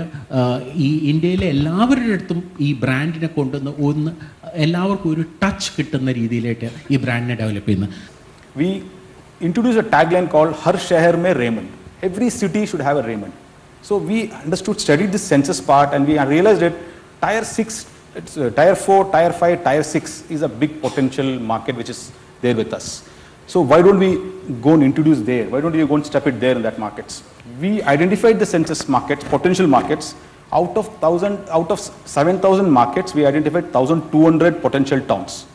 ഈ ഇന്ത്യയിലെ എല്ലാവരുടെ അടുത്തും ഈ ബ്രാൻഡിനെ കൊണ്ടുവന്ന് എല്ലാവർക്കും ഒരു ടച്ച് കിട്ടുന്ന രീതിയിലായിട്ട് ഈ ബ്രാൻഡിനെ ഡെവലപ്പ് ചെയ്യുന്നത്? We introduced a tagline called Har Shahar Mein Raymond. Every city should have a Raymond. So we studied this census part, and we realized that Tier 6 It's tier 4, tier 5, tier 6 is a big potential market which is there with us. So why don't we go and introduce there? Why don't we go and step it there in that markets? We identified the census markets, potential markets. Out of 7,000 markets, we identified 1,200 potential towns.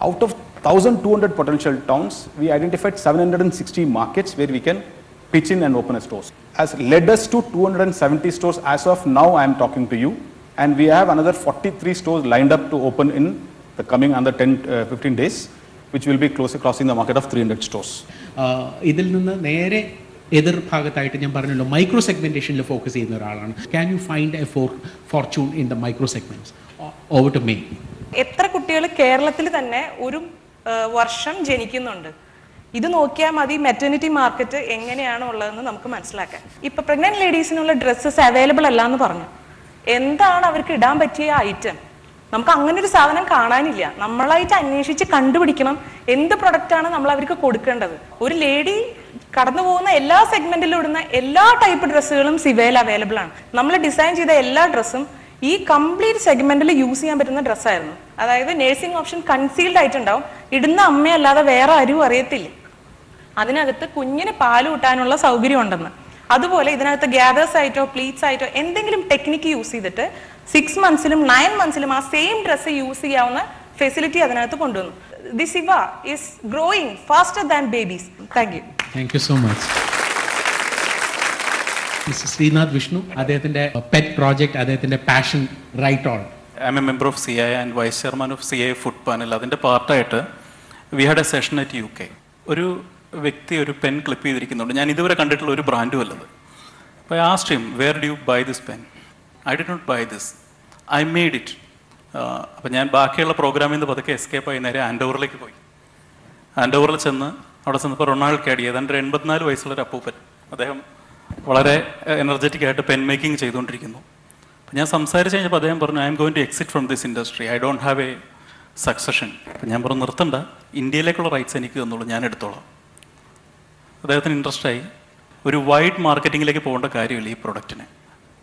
Out of 1,200 potential towns, we identified 760 markets where we can pitch in and open a stores. Has led us to 270 stores as of now I am talking to you. And we have another 43 stores lined up to open in the coming under 15 days, which will be crossing the market of 300 stores. ഇതിൽ നിന്ന് നേരെ എതിർ ഭാഗത്തായിട്ട് ഞാൻ പറഞ്ഞല്ലോ micro സെഗ്മെന്റേഷനിൽ focus ചെയ്യുന്ന ഒരാളാണ്. Can you find a fortune in the micro segments? Over to me. എത്ര കുട്ടികൾ കേരളത്തിൽ തന്നെ ഒരു വർഷം ജനിക്കുന്നുണ്ട്? ഇത് നോക്കിയാൽ മതി മെറ്റർനിറ്റി മാർക്കറ്റ് എങ്ങനെയാണ് ഉള്ളതെന്ന് നമുക്ക് മനസ്സിലാക്കാൻ. ഇപ്പൊ പ്രഗ്നന്റ് ലേഡീസിനുള്ള ഡ്രസ്സസ് അവൈലബിൾ അല്ല എന്ന് പറഞ്ഞു. എന്താണ് അവർക്ക് ഇടാൻ പറ്റിയ ഐറ്റം? നമുക്ക് അങ്ങനെ ഒരു സാധനം കാണാനില്ല. നമ്മളായിട്ട് അന്വേഷിച്ച് കണ്ടുപിടിക്കണം എന്ത് പ്രൊഡക്റ്റാണ് നമ്മൾ അവർക്ക് കൊടുക്കേണ്ടത്. ഒരു ലേഡി കടന്നു പോകുന്ന എല്ലാ സെഗ്മെന്റിലും ഇടുന്ന എല്ലാ ടൈപ്പ് ഡ്രസ്സുകളും സിവയിൽ അവൈലബിൾ ആണ്. നമ്മൾ ഡിസൈൻ ചെയ്ത എല്ലാ ഡ്രസ്സും ഈ കംപ്ലീറ്റ് സെഗ്മെന്റിൽ യൂസ് ചെയ്യാൻ പറ്റുന്ന ഡ്രസ്സായിരുന്നു. അതായത് നേഴ്സിംഗ് ഓപ്ഷൻ കൺസീൽഡ് ആയിട്ടുണ്ടാവും. ഇടുന്ന അമ്മയല്ലാതെ വേറെ ആരും അറിയത്തില്ല. അതിനകത്ത് കുഞ്ഞിന് പാല് കൂട്ടാനുള്ള സൗകര്യം ഉണ്ടെന്ന്. അതുപോലെ ഇതിനകത്ത് ഗ്യാദേഴ്സ് ആയിട്ടോ പ്ലീറ്റ്സ് ആയിട്ടോ എന്തെങ്കിലും ടെക്നിക്ക് യൂസ് ചെയ്തിട്ട് 6 monthസിലും 9 monthസിലും ആ സെയിം ഡ്രസ്സ് യൂസ് ചെയ്യാവുന്ന ഫെസിലിറ്റി അതിനകത്ത് കൊണ്ടുവന്നു. The Ziva is growing faster than babies. Thank you. Thank you so much. Mr. Srinath Vishnu, അദ്ദേഹത്തിന്റെ pet project, അദ്ദേഹത്തിന്റെ passion, right on. I am a member of CI and vice chairman of CI food panel. അതിന്റെ പാർട്ടായിട്ട് we had a session at UK. ഒരു വ്യക്തി ഒരു pen clip ചെയ്തിരിക്കുന്നുണ്ട്. ഞാൻ ഇതുവരെ കണ്ടിട്ടുള്ള ഒരു ബ്രാൻഡും അല്ലത്. അപ്പോൾ I asked him, where do you buy this pen? I did not buy this. I made it. അപ്പോൾ ഞാൻ ബാക്കിയുള്ള പ്രോഗ്രാമിൽ നിന്ന് പതുക്കെ എസ്കേപ്പ് ആയി നേരെ ആൻഡോവറിലേക്ക് പോയി. ആൻഡോവറിൽ ചെന്ന് അവിടെ ചെന്നപ്പോൾ റൊണാൾഡ് കാഡി ഏതാണ്ട് 84 വയസ്സുള്ളൊരു അപ്പൂപ്പൻ. അദ്ദേഹം വളരെ എനർജറ്റിക് ആയിട്ട് പെൻ മേക്കിംഗ് ചെയ്തുകൊണ്ടിരിക്കുന്നു. അപ്പോൾ ഞാൻ സംസാരിച്ച് കഴിഞ്ഞപ്പോൾ അദ്ദേഹം പറഞ്ഞു, I am going to exit from this industry. I don't have a succession. അപ്പം ഞാൻ പറഞ്ഞു, നിർത്തണ്ട, ഇന്ത്യയിലേക്കുള്ള റൈറ്റ്സ് എനിക്ക് തന്നോളൂ, ഞാൻ എടുത്തോളാം. അദ്ദേഹത്തിന് ഇൻട്രസ്റ്റ് ആയി. ഒരു വൈഡ് മാർക്കറ്റിങ്ങിലേക്ക് പോകേണ്ട കാര്യമില്ല ഈ പ്രൊഡക്റ്റിന്.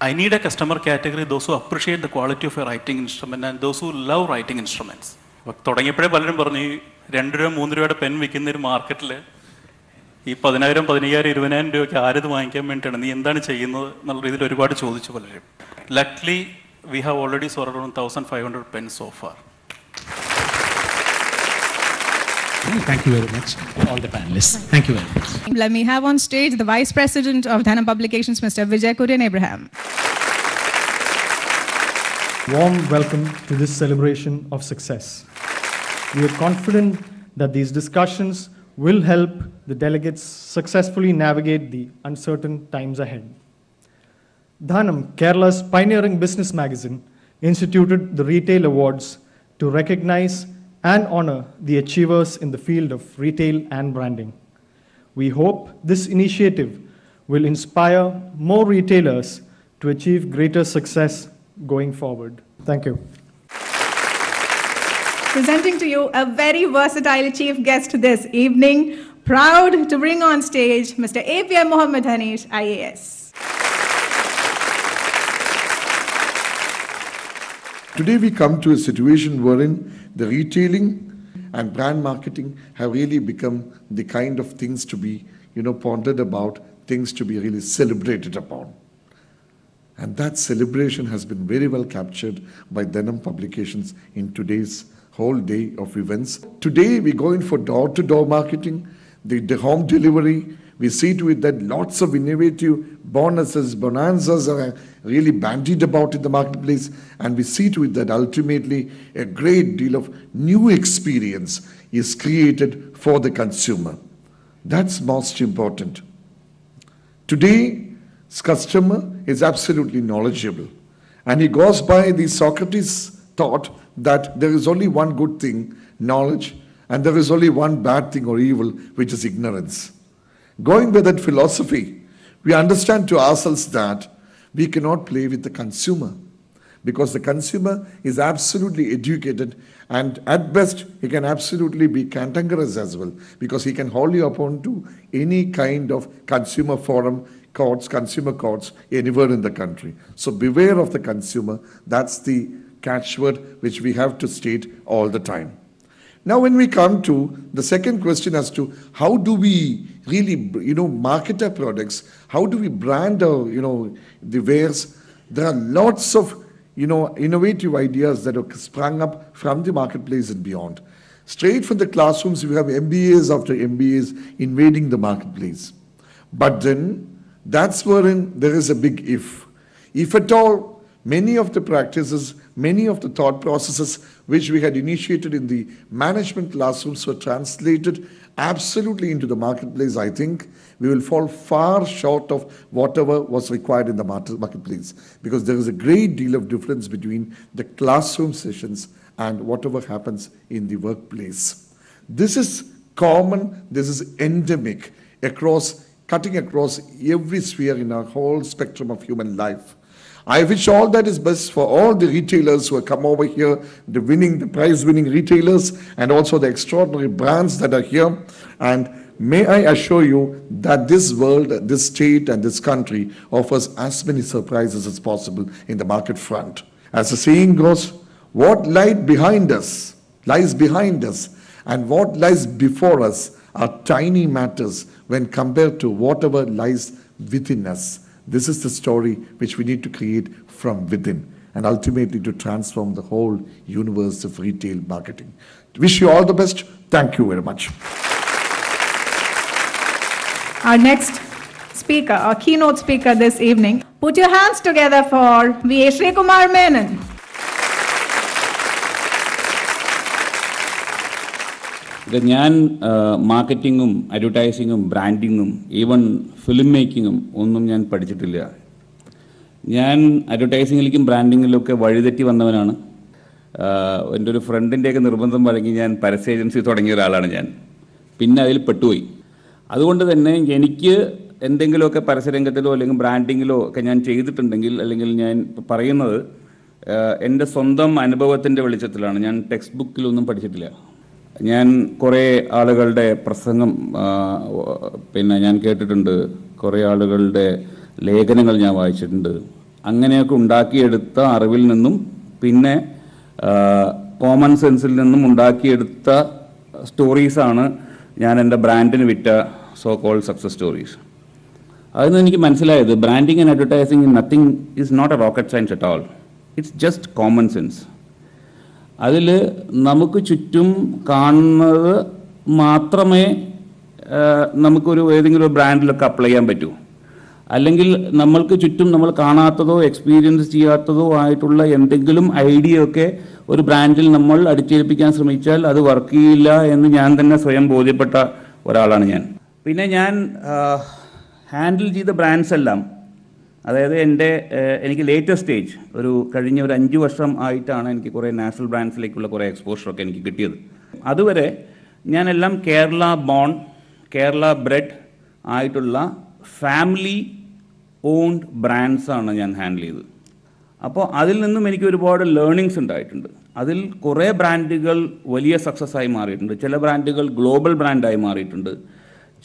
I need a customer category, those who appreciate the quality of a writing instrument and those who love writing instruments. അപ്പോൾ തുടങ്ങിയപ്പോഴേ പലരും പറഞ്ഞു, ഈ 2 രൂപ 3 രൂപയുടെ പെൻ വിൽക്കുന്ന ഒരു മാർക്കറ്റിൽ ഈ 10,000, 15,000, 20,000 രൂപയ്ക്ക് ആരത് വാങ്ങിക്കാൻ വേണ്ടിയിട്ടാണ്, നീ എന്താണ് ചെയ്യുന്നത് എന്നുള്ള രീതിയിൽ ഒരുപാട് ചോദിച്ചു പലരും. Luckily, we have already sold around 1,500 pens so far. Thank you very much, all the panelists. Thank you very much. Let me have on stage the Vice President of Dhanam Publications, Mr. Vijay Kurian Abraham. Warm welcome to this celebration of success. We are confident that these discussions will help the delegates successfully navigate the uncertain times ahead. Dhanam, Kerala's pioneering business magazine, instituted the Retail Awards to recognize and honor the achievers in the field of retail and branding. We hope this initiative will inspire more retailers to achieve greater success going forward. Thank you. Presenting to you a very versatile chief guest this evening, proud to bring on stage Mr. APM Mohammed Hanish, IAS. Today we come to a situation wherein the retailing and brand marketing have really become the kind of things to be, pondered about, things to be really celebrated upon. And that celebration has been very well captured by Dhanam Publications in today's whole day of events. Today we go in for door-to-door marketing, the home delivery. We see to it that lots of innovative bonuses, bonanzas are really bandied about in the marketplace, and we see to it that ultimately a great deal of new experience is created for the consumer. That's most important. Today's customer is absolutely knowledgeable, and he goes by the Socrates thought that there is only one good thing, knowledge, and there is only one bad thing or evil, which is ignorance. Going by that philosophy, we understand to ourselves that we cannot play with the consumer, because the consumer is absolutely educated, and at best he can absolutely be cantankerous as well, because he can hold you upon to any kind of consumer forum courts, consumer courts anywhere in the country. So beware of the consumer. That's the catchword which we have to state all the time. Now, when we come to the second question as to how do we really, market our products, how do we brand our, the wares, there are lots of, innovative ideas that have sprung up from the marketplace and beyond. Straight from the classrooms, we have MBAs after MBAs invading the marketplace. But then, that's wherein there is a big if. If at all, many of the practices, many of the thought processes which we had initiated in the management classrooms were translated absolutely into the marketplace, I think we will fall far short of whatever was required in the marketplace, because there is a great deal of difference between the classroom sessions and whatever happens in the workplace. This is common, this is endemic, cutting across every sphere in our whole spectrum of human life. I wish all that is best for all the retailers who have come over here, the prize-winning retailers, and also the extraordinary brands that are here. And may I assure you that this world, this state, and this country offers as many surprises as possible in the market front. As the saying goes, what lies behind us, and what lies before us are tiny matters when compared to whatever lies within us. This is the story which we need to create from within and ultimately to transform the whole universe of retail marketing. Wish you all the best. Thank you very much. Our next speaker, our keynote speaker this evening. Put your hands together for V.A. Sri Kumar Menon. ഞാൻ മാർക്കറ്റിങ്ങും അഡ്വർടൈസിങ്ങും ബ്രാൻഡിങ്ങും even film മേക്കിങ്ങും ഒന്നും ഞാൻ പഠിച്ചിട്ടില്ല. ഞാൻ അഡ്വർടൈസിങ്ങിലേക്കും ബ്രാൻഡിങ്ങിലൊക്കെ വഴിതെറ്റി വന്നവനാണ്. എൻ്റെ ഒരു ഫ്രണ്ടിൻ്റെയൊക്കെ നിർബന്ധം വഴങ്ങി ഞാൻ പരസ്യ ഏജൻസി തുടങ്ങിയ ഒരാളാണ് ഞാൻ. പിന്നെ അതിൽ പെട്ടുപോയി. അതുകൊണ്ട് തന്നെ എനിക്ക് എന്തെങ്കിലുമൊക്കെ പരസ്യരംഗത്തിലോ അല്ലെങ്കിൽ ബ്രാൻഡിങ്ങിലോ ഒക്കെ ഞാൻ ചെയ്തിട്ടുണ്ടെങ്കിൽ, അല്ലെങ്കിൽ ഞാൻ പറയുന്നത് എൻ്റെ സ്വന്തം അനുഭവത്തിൻ്റെ വെളിച്ചത്തിലാണ്. ഞാൻ ടെക്സ്റ്റ് ബുക്കിലൊന്നും പഠിച്ചിട്ടില്ല. ഞാൻ കുറേ ആളുകളുടെ പ്രസംഗം ഞാൻ കേട്ടിട്ടുണ്ട്, കുറേ ആളുകളുടെ ലേഖനങ്ങൾ ഞാൻ വായിച്ചിട്ടുണ്ട്. അങ്ങനെയൊക്കെ ഉണ്ടാക്കിയെടുത്ത അറിവിൽ നിന്നും പിന്നെ കോമൺ സെൻസിൽ നിന്നും ഉണ്ടാക്കിയെടുത്ത സ്റ്റോറീസാണ് ഞാൻ എൻ്റെ ബ്രാൻഡിന് വിറ്റ സോ കോൾഡ് സക്സസ് സ്റ്റോറീസ്. അതിൽ നിന്ന് എനിക്ക് മനസ്സിലായത് branding and advertising nothing is not a rocket science at all. It's just common sense. അതിൽ നമുക്ക് ചുറ്റും കാണുന്നത് മാത്രമേ നമുക്കൊരു ഏതെങ്കിലും ഒരു ബ്രാൻഡിലൊക്കെ അപ്ലൈ ചെയ്യാൻ പറ്റൂ. അല്ലെങ്കിൽ നമ്മൾക്ക് ചുറ്റും നമ്മൾ കാണാത്തതോ എക്സ്പീരിയൻസ് ചെയ്യാത്തതോ ആയിട്ടുള്ള എന്തെങ്കിലും ഐഡിയ ഒക്കെ ഒരു ബ്രാൻഡിൽ നമ്മൾ അടിച്ചേൽപ്പിക്കാൻ ശ്രമിച്ചാൽ അത് വർക്ക് ചെയ്യില്ല എന്ന് ഞാൻ തന്നെ സ്വയം ബോധ്യപ്പെട്ട ഒരാളാണ് ഞാൻ. പിന്നെ ഞാൻ ഹാൻഡിൽ ചെയ്ത ബ്രാൻഡ്സ് എല്ലാം, അതായത് എനിക്ക് ലേറ്റസ്റ്റ് സ്റ്റേജ് കഴിഞ്ഞ ഒരു 5 വർഷം ആയിട്ടാണ് എനിക്ക് കുറേ നാഷണൽ ബ്രാൻഡ്സിലേക്കുള്ള കുറേ എക്സ്പോഷറൊക്കെ എനിക്ക് കിട്ടിയത്. അതുവരെ ഞാനെല്ലാം കേരള ബോൺ, കേരള ബ്രെഡ് ആയിട്ടുള്ള ഫാമിലി ഓൺഡ് ബ്രാൻഡ്സാണ് ഞാൻ ഹാൻഡിൽ ചെയ്തത്. അപ്പോൾ അതിൽ നിന്നും എനിക്ക് ഒരുപാട് ലേണിങ്സ് ഉണ്ടായിട്ടുണ്ട്. അതിൽ കുറേ ബ്രാൻഡുകൾ വലിയ സക്സസ് ആയി മാറിയിട്ടുണ്ട്. ചില ബ്രാൻഡുകൾ ഗ്ലോബൽ ബ്രാൻഡായി മാറിയിട്ടുണ്ട്.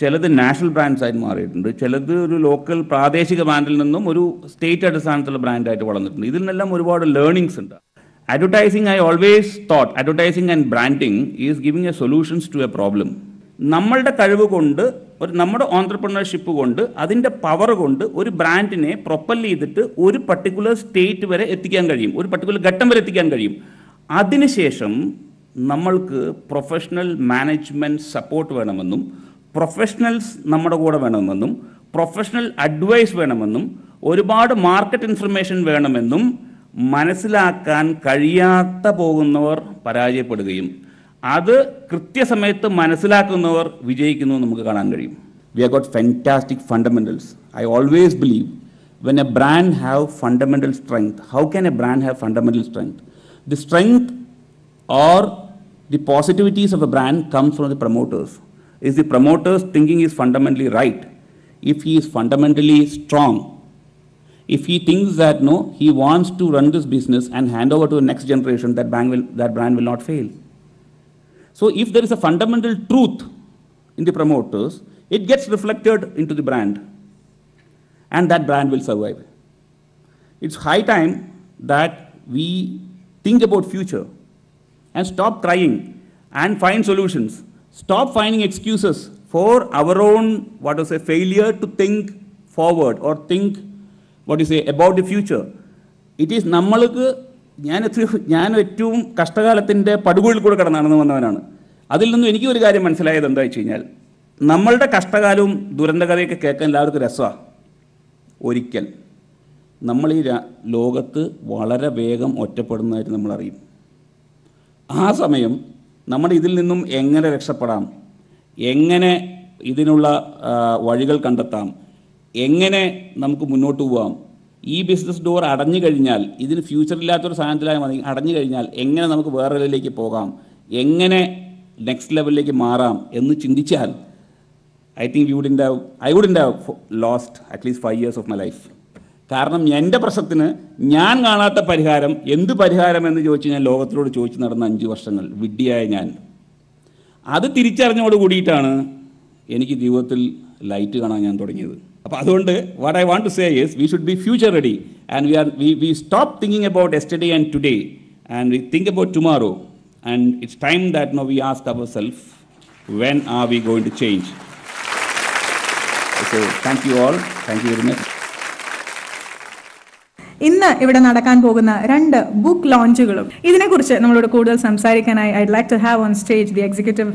ചിലത് നാഷണൽ ബ്രാൻഡ്സായി മാറിയിട്ടുണ്ട്. ചിലത് ഒരു ലോക്കൽ പ്രാദേശിക ബ്രാൻഡിൽ നിന്നും ഒരു സ്റ്റേറ്റ് അടിസ്ഥാനത്തിലുള്ള ബ്രാൻഡായിട്ട് വളർന്നിട്ടുണ്ട്. ഇതിൽ നിന്നെല്ലാം ഒരുപാട് ലേണിങ്സ് ഉണ്ട്. Advertising, I always thought advertising and branding is giving a solutions to a problem. നമ്മളുടെ കഴിവ് കൊണ്ട്, നമ്മുടെ ഓൺട്രപ്രണർഷിപ്പ് കൊണ്ട്, അതിൻ്റെ പവർ കൊണ്ട് ഒരു ബ്രാൻഡിനെ പ്രൊപ്പൽ ചെയ്തിട്ട് ഒരു പർട്ടിക്കുലർ സ്റ്റേറ്റ് വരെ എത്തിക്കാൻ കഴിയും, ഒരു പർട്ടിക്കുലർ ഘട്ടം വരെ എത്തിക്കാൻ കഴിയും. അതിനുശേഷം നമ്മൾക്ക് പ്രൊഫഷണൽ മാനേജ്മെൻറ്റ് സപ്പോർട്ട് വേണമെന്നും പ്രൊഫഷണൽസ് നമ്മുടെ കൂടെ വേണമെന്നും പ്രൊഫഷണൽ അഡ്വൈസ് വേണമെന്നും ഒരുപാട് മാർക്കറ്റ് ഇൻഫർമേഷൻ വേണമെന്നും മനസ്സിലാക്കാൻ കഴിയാത്ത പോകുന്നവർ പരാജയപ്പെടുകയും അത് കൃത്യസമയത്ത് മനസ്സിലാക്കുന്നവർ വിജയിക്കുന്നു നമുക്ക് കാണാൻ കഴിയും. We have got fantastic fundamentals. I always believe when a brand have fundamental strength, how can a brand have fundamental strength? The strength or the positivities of a brand comes from the promoters. Is the promoter's thinking is fundamentally right? If he is fundamentally strong, if he thinks that no, he wants to run this business and hand over to the next generation, that brand will not fail. So if there is a fundamental truth in the promoters, it gets reflected into the brand and that brand will survive. It's high time that we think about future and stop trying and find solutions. Stop finding excuses for our own, failure to think forward or think, about the future. It is നമ്മൾക്ക് ഞാൻ ഏറ്റവും കഷ്ടകാലത്തിൻ്റെ പടുകുഴിൽ കൂടെ നടന്നു വന്നവനാണ്. അതിൽ നിന്നും എനിക്ക് ഒരു കാര്യം മനസ്സിലായത് എന്താ വെച്ച് കഴിഞ്ഞാൽ, നമ്മളുടെ കഷ്ടകാലവും ദുരന്തകഥയൊക്കെ കേൾക്കാൻ എല്ലാവർക്കും രസമാണ്. ഒരിക്കൽ നമ്മൾ ഈ ലോകത്ത് വളരെ വേഗം ഒറ്റപ്പെടുന്നതായിട്ട് നമ്മളറിയും. ആ സമയം നമ്മൾ ഇതിൽ നിന്നും എങ്ങനെ രക്ഷപ്പെടാം, എങ്ങനെ ഇതിനുള്ള വഴികൾ കണ്ടെത്താം, എങ്ങനെ നമുക്ക് മുന്നോട്ട് പോകാം, ഈ ബിസിനസ് ഡോർ അടഞ്ഞു കഴിഞ്ഞാൽ, ഇതിന് ഫ്യൂച്ചറില്ലാത്തൊരു സാധനത്തിലായി മതി, അടഞ്ഞു കഴിഞ്ഞാൽ എങ്ങനെ നമുക്ക് വേറെ ലെവലിലേക്ക് പോകാം, എങ്ങനെ നെക്സ്റ്റ് ലെവലിലേക്ക് മാറാം എന്ന് ചിന്തിച്ചാൽ I think I wouldn't have lost at least 5 years of my life. കാരണം എൻ്റെ പ്രശ്നത്തിന് ഞാൻ കാണാത്ത പരിഹാരം, എന്ത് പരിഹാരം എന്ന് ചോദിച്ച് ഞാൻ ലോകത്തിലോട് ചോദിച്ച് നടന്ന 5 വർഷങ്ങൾ വിഡ്ഢിയായ ഞാൻ, അത് തിരിച്ചറിഞ്ഞോട് കൂടിയിട്ടാണ് എനിക്ക് ജീവിതത്തിൽ ലൈറ്റ് കാണാൻ ഞാൻ തുടങ്ങിയത്. അപ്പോൾ അതുകൊണ്ട് what I want to say is we should be future ready and we stop thinking about yesterday and today and we think about tomorrow, and it's time that now we ask ourselves, when are we going to change? So thank you all. Thank you very much. ഇന്ന് ഇവിടെ നടക്കാൻ പോകുന്ന 2 book ലോഞ്ചുകളും ഇതിനെക്കുറിച്ച് നമ്മളോട് കൂടുതൽ സംസാരിക്കാനായി I'd like to have on stage the executive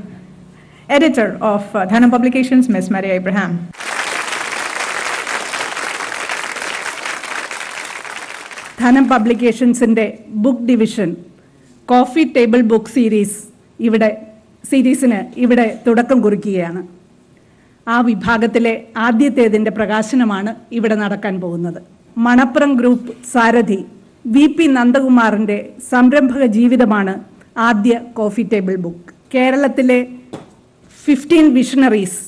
editor of Dhanam Publications, Ms. Maria Abraham. Dhanam Publicationsന്റെ book division coffee table book സീരീസിന് ഇവിടെ തുടക്കം കുറിക്കുകയാണ്. ആ വിഭാഗത്തിലെ ആദ്യത്തേതിൻ്റെ പ്രകാശനമാണ് ഇവിടെ നടക്കാൻ പോകുന്നത്. മണപ്പുറം ഗ്രൂപ്പ് സാരഥി VP നന്ദകുമാറിൻ്റെ സംരംഭക ജീവിതമാണ് ആദ്യ കോഫി ടേബിൾ ബുക്ക്. കേരളത്തിലെ 15 വിഷണറീസ്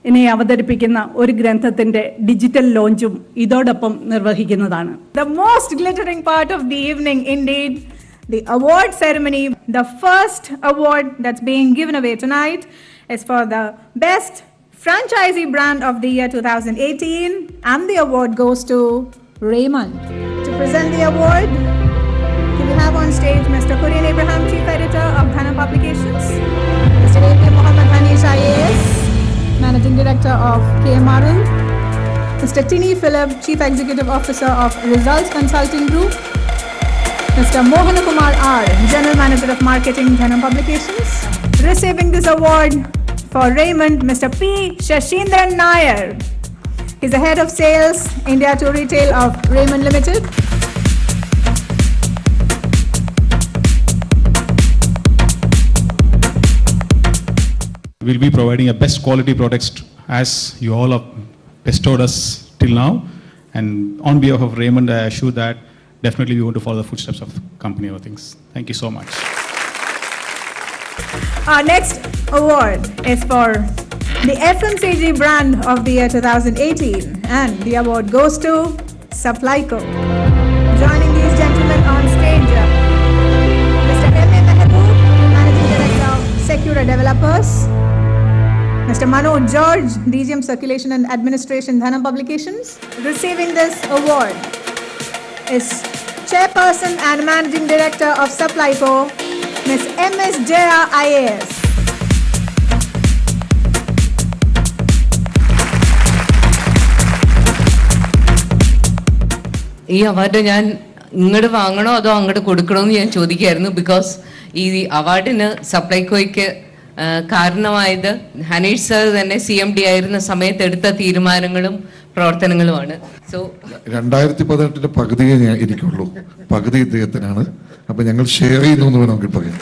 ഇനെ അവതരിപ്പിക്കുന്ന ഒരു ഗ്രന്ഥത്തിന്റെ ഡിജിറ്റൽ ലോഞ്ചും ഇതോടൊപ്പം നിർവഹിക്കുന്നതാണ്. The most glittering part of the evening indeed, the award ceremony. The first award that's being given away tonight is for the best franchisee brand of the year 2018, and the award goes to Raymond. To present the award, can we have on stage Mr. Kairali Abraham, Chief Editor of Dhanam Publications, Mr. A.K. Mohammed Hanish IAS, Managing Director of KMRL, Mr. Tini Philip, Chief Executive Officer of Results Consulting Group, Mr. Mohan Kumar R, General Manager of Marketing, Dhanam Publications. Receiving this award for Raymond, Mr. P. Shashindran Nair. He's the Head of Sales, India to Retail of Raymond Limited. We'll be providing a best quality products as you all have bestowed us till now. And on behalf of Raymond, I assure that definitely we want to follow the footsteps of the company or things. Thank you so much. Our next award is for the FMCG brand of the year 2018, and the award goes to Supplyco. Joining these gentlemen on stage, Mr. M.A. Mehboob, Managing Director of Secura Developers, Mr. Manoj George, DGM Circulation and Administration, Dhanam Publications. Receiving this award is Chairperson and Managing Director of Supplyco, Ms. M.S. Jaya IAS. ഈ award ഞാൻ ഇങ്ങോട്ട് വാങ്ങണോ അതോ അങ്ങോട്ട് കൊടുക്കണോ എന്ന് ഞാൻ ചോദിക്കായിരുന്നു. Because ഈ അവാർഡിന് സപ്ലൈകോയ്ക്ക് കാരണമായത് ഹനീഷ് സർ തന്നെ CMD ആയിരുന്ന സമയത്ത് എടുത്ത തീരുമാനങ്ങളും പ്രവർത്തനങ്ങളുമാണ്. സോ 2018 പകുതിയെ എനിക്കുള്ളൂ, പകുതി ഇദ്ദേഹത്തിനാണ്. അപ്പൊ ഞങ്ങൾ ഷെയർ ചെയ്യുന്നു എന്ന് വേണമെങ്കിൽ പറയാം.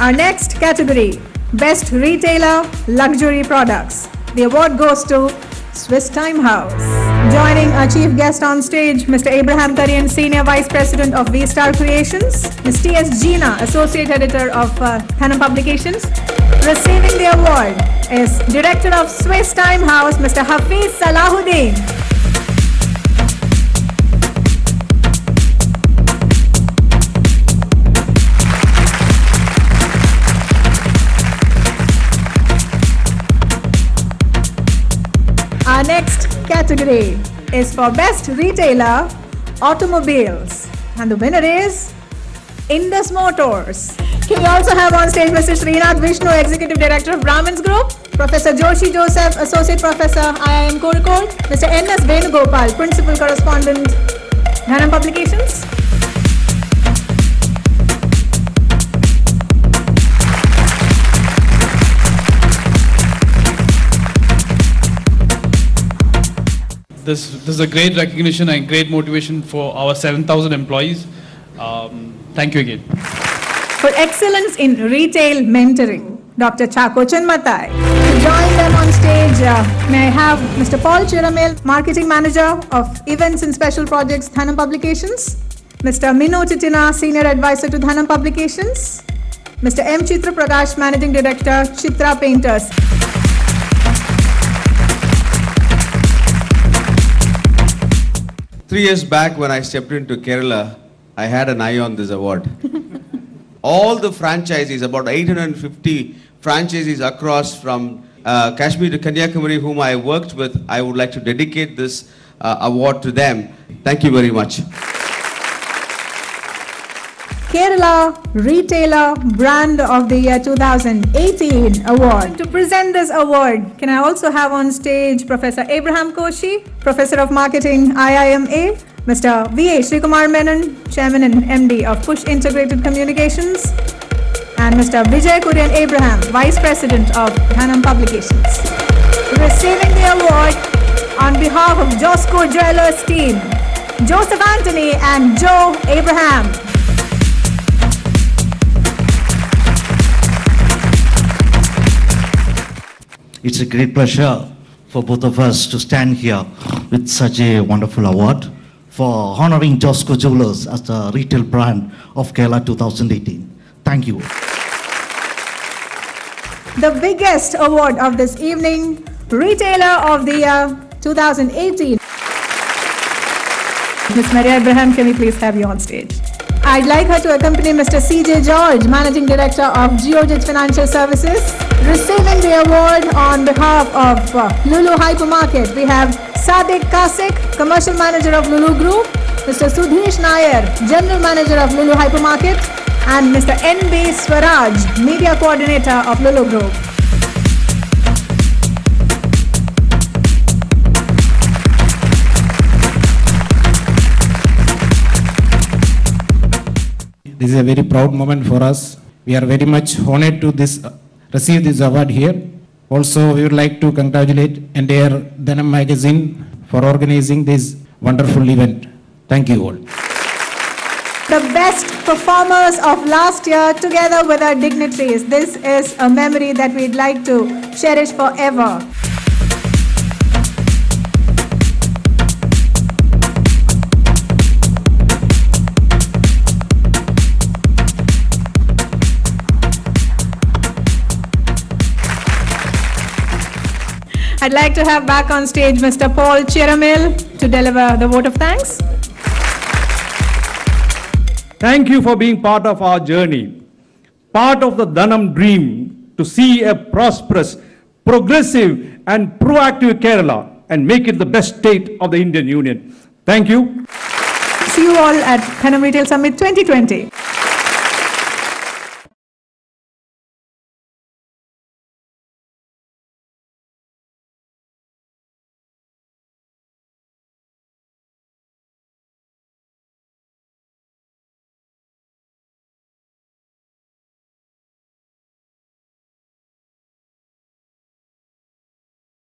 Our next category, Best Retailer Luxury Products. The award goes to Swiss Time House. Joining our chief guest on stage, Mr. Abraham Tarian, Senior Vice President of V-Star Creations, Ms. T.S. Jeena, Associate Editor of Dhanam Publications. Receiving the award is Director of Swiss Time House, Mr. Hafiz Salahuddin. Our next category is for Best Retailer Automobiles. And the winner is Indus Motors. Can we also have on stage Mr. Srinath Vishnu, Executive Director of Brahmins Group, Professor Joshi Joseph, Associate Professor, IIM Kozhikode, Mr. N.S. Venugopal, Principal Correspondent, Dhanam Publications. This is a great recognition and great motivation for our 7,000 employees. Thank you again. For excellence in retail mentoring, Dr. Chako Chinmatai. To join them on stage, may I have Mr. Paul Chiramel, Marketing Manager of Events and Special Projects, Dhanam Publications, Mr. Minu Titina, Senior Advisor to Dhanam Publications, Mr. M. Chitra Prakash, Managing Director, Chitra Painters. Three years back when I stepped into Kerala, I had an eye on this award. All the franchisees, about 850 franchisees across from Kashmir to Kanyakumari, whom I worked with, I would like to dedicate this award to them. Thank you very much. Kerala Retailer Brand of the Year 2018 Award. To present this award, can I also have on stage Professor Abraham Koshi, Professor of Marketing, IIMA, Mr. V.A. Srikumar Menon, Chairman and MD of Push Integrated Communications, and Mr. Vijay Kurian Abraham, Vice President of Dhanam Publications. Receiving the award on behalf of Josco Jewelers team, Joseph Anthony and Joe Abraham. It's a great pleasure for both of us to stand here with such a wonderful award for honoring Josco Jewelers as the retail brand of Kerala 2018. Thank you. The biggest award of this evening, Retailer of the Year 2018. Ms. Maria Abraham, can we please have you on stage? I'd like her to accompany Mr. C.J. George, Managing Director of George Financial Services. Receiving the award on behalf of Lulu Hypermarket, we have Sadiq Kasik, Commercial Manager of Lulu Group, Mr. Sudhesh Nair, General Manager of Lulu Hypermarket, and Mr. N.B. Swaraj, Media Coordinator of Lulu Group. This is a very proud moment for us. We are very much honored to receive this award here. Also, we would like to congratulate entire Dhanam Magazine for organizing this wonderful event. Thank you all. The best performers of last year together with our dignitaries. This is a memory that we'd like to cherish forever. I'd like to have back on stage Mr. Paul Chiramel to deliver the vote of thanks. Thank you for being part of our journey, part of the Dhanam dream to see a prosperous, progressive and proactive Kerala and make it the best state of the Indian Union. Thank you. See you all at Dhanam Retail Summit 2020.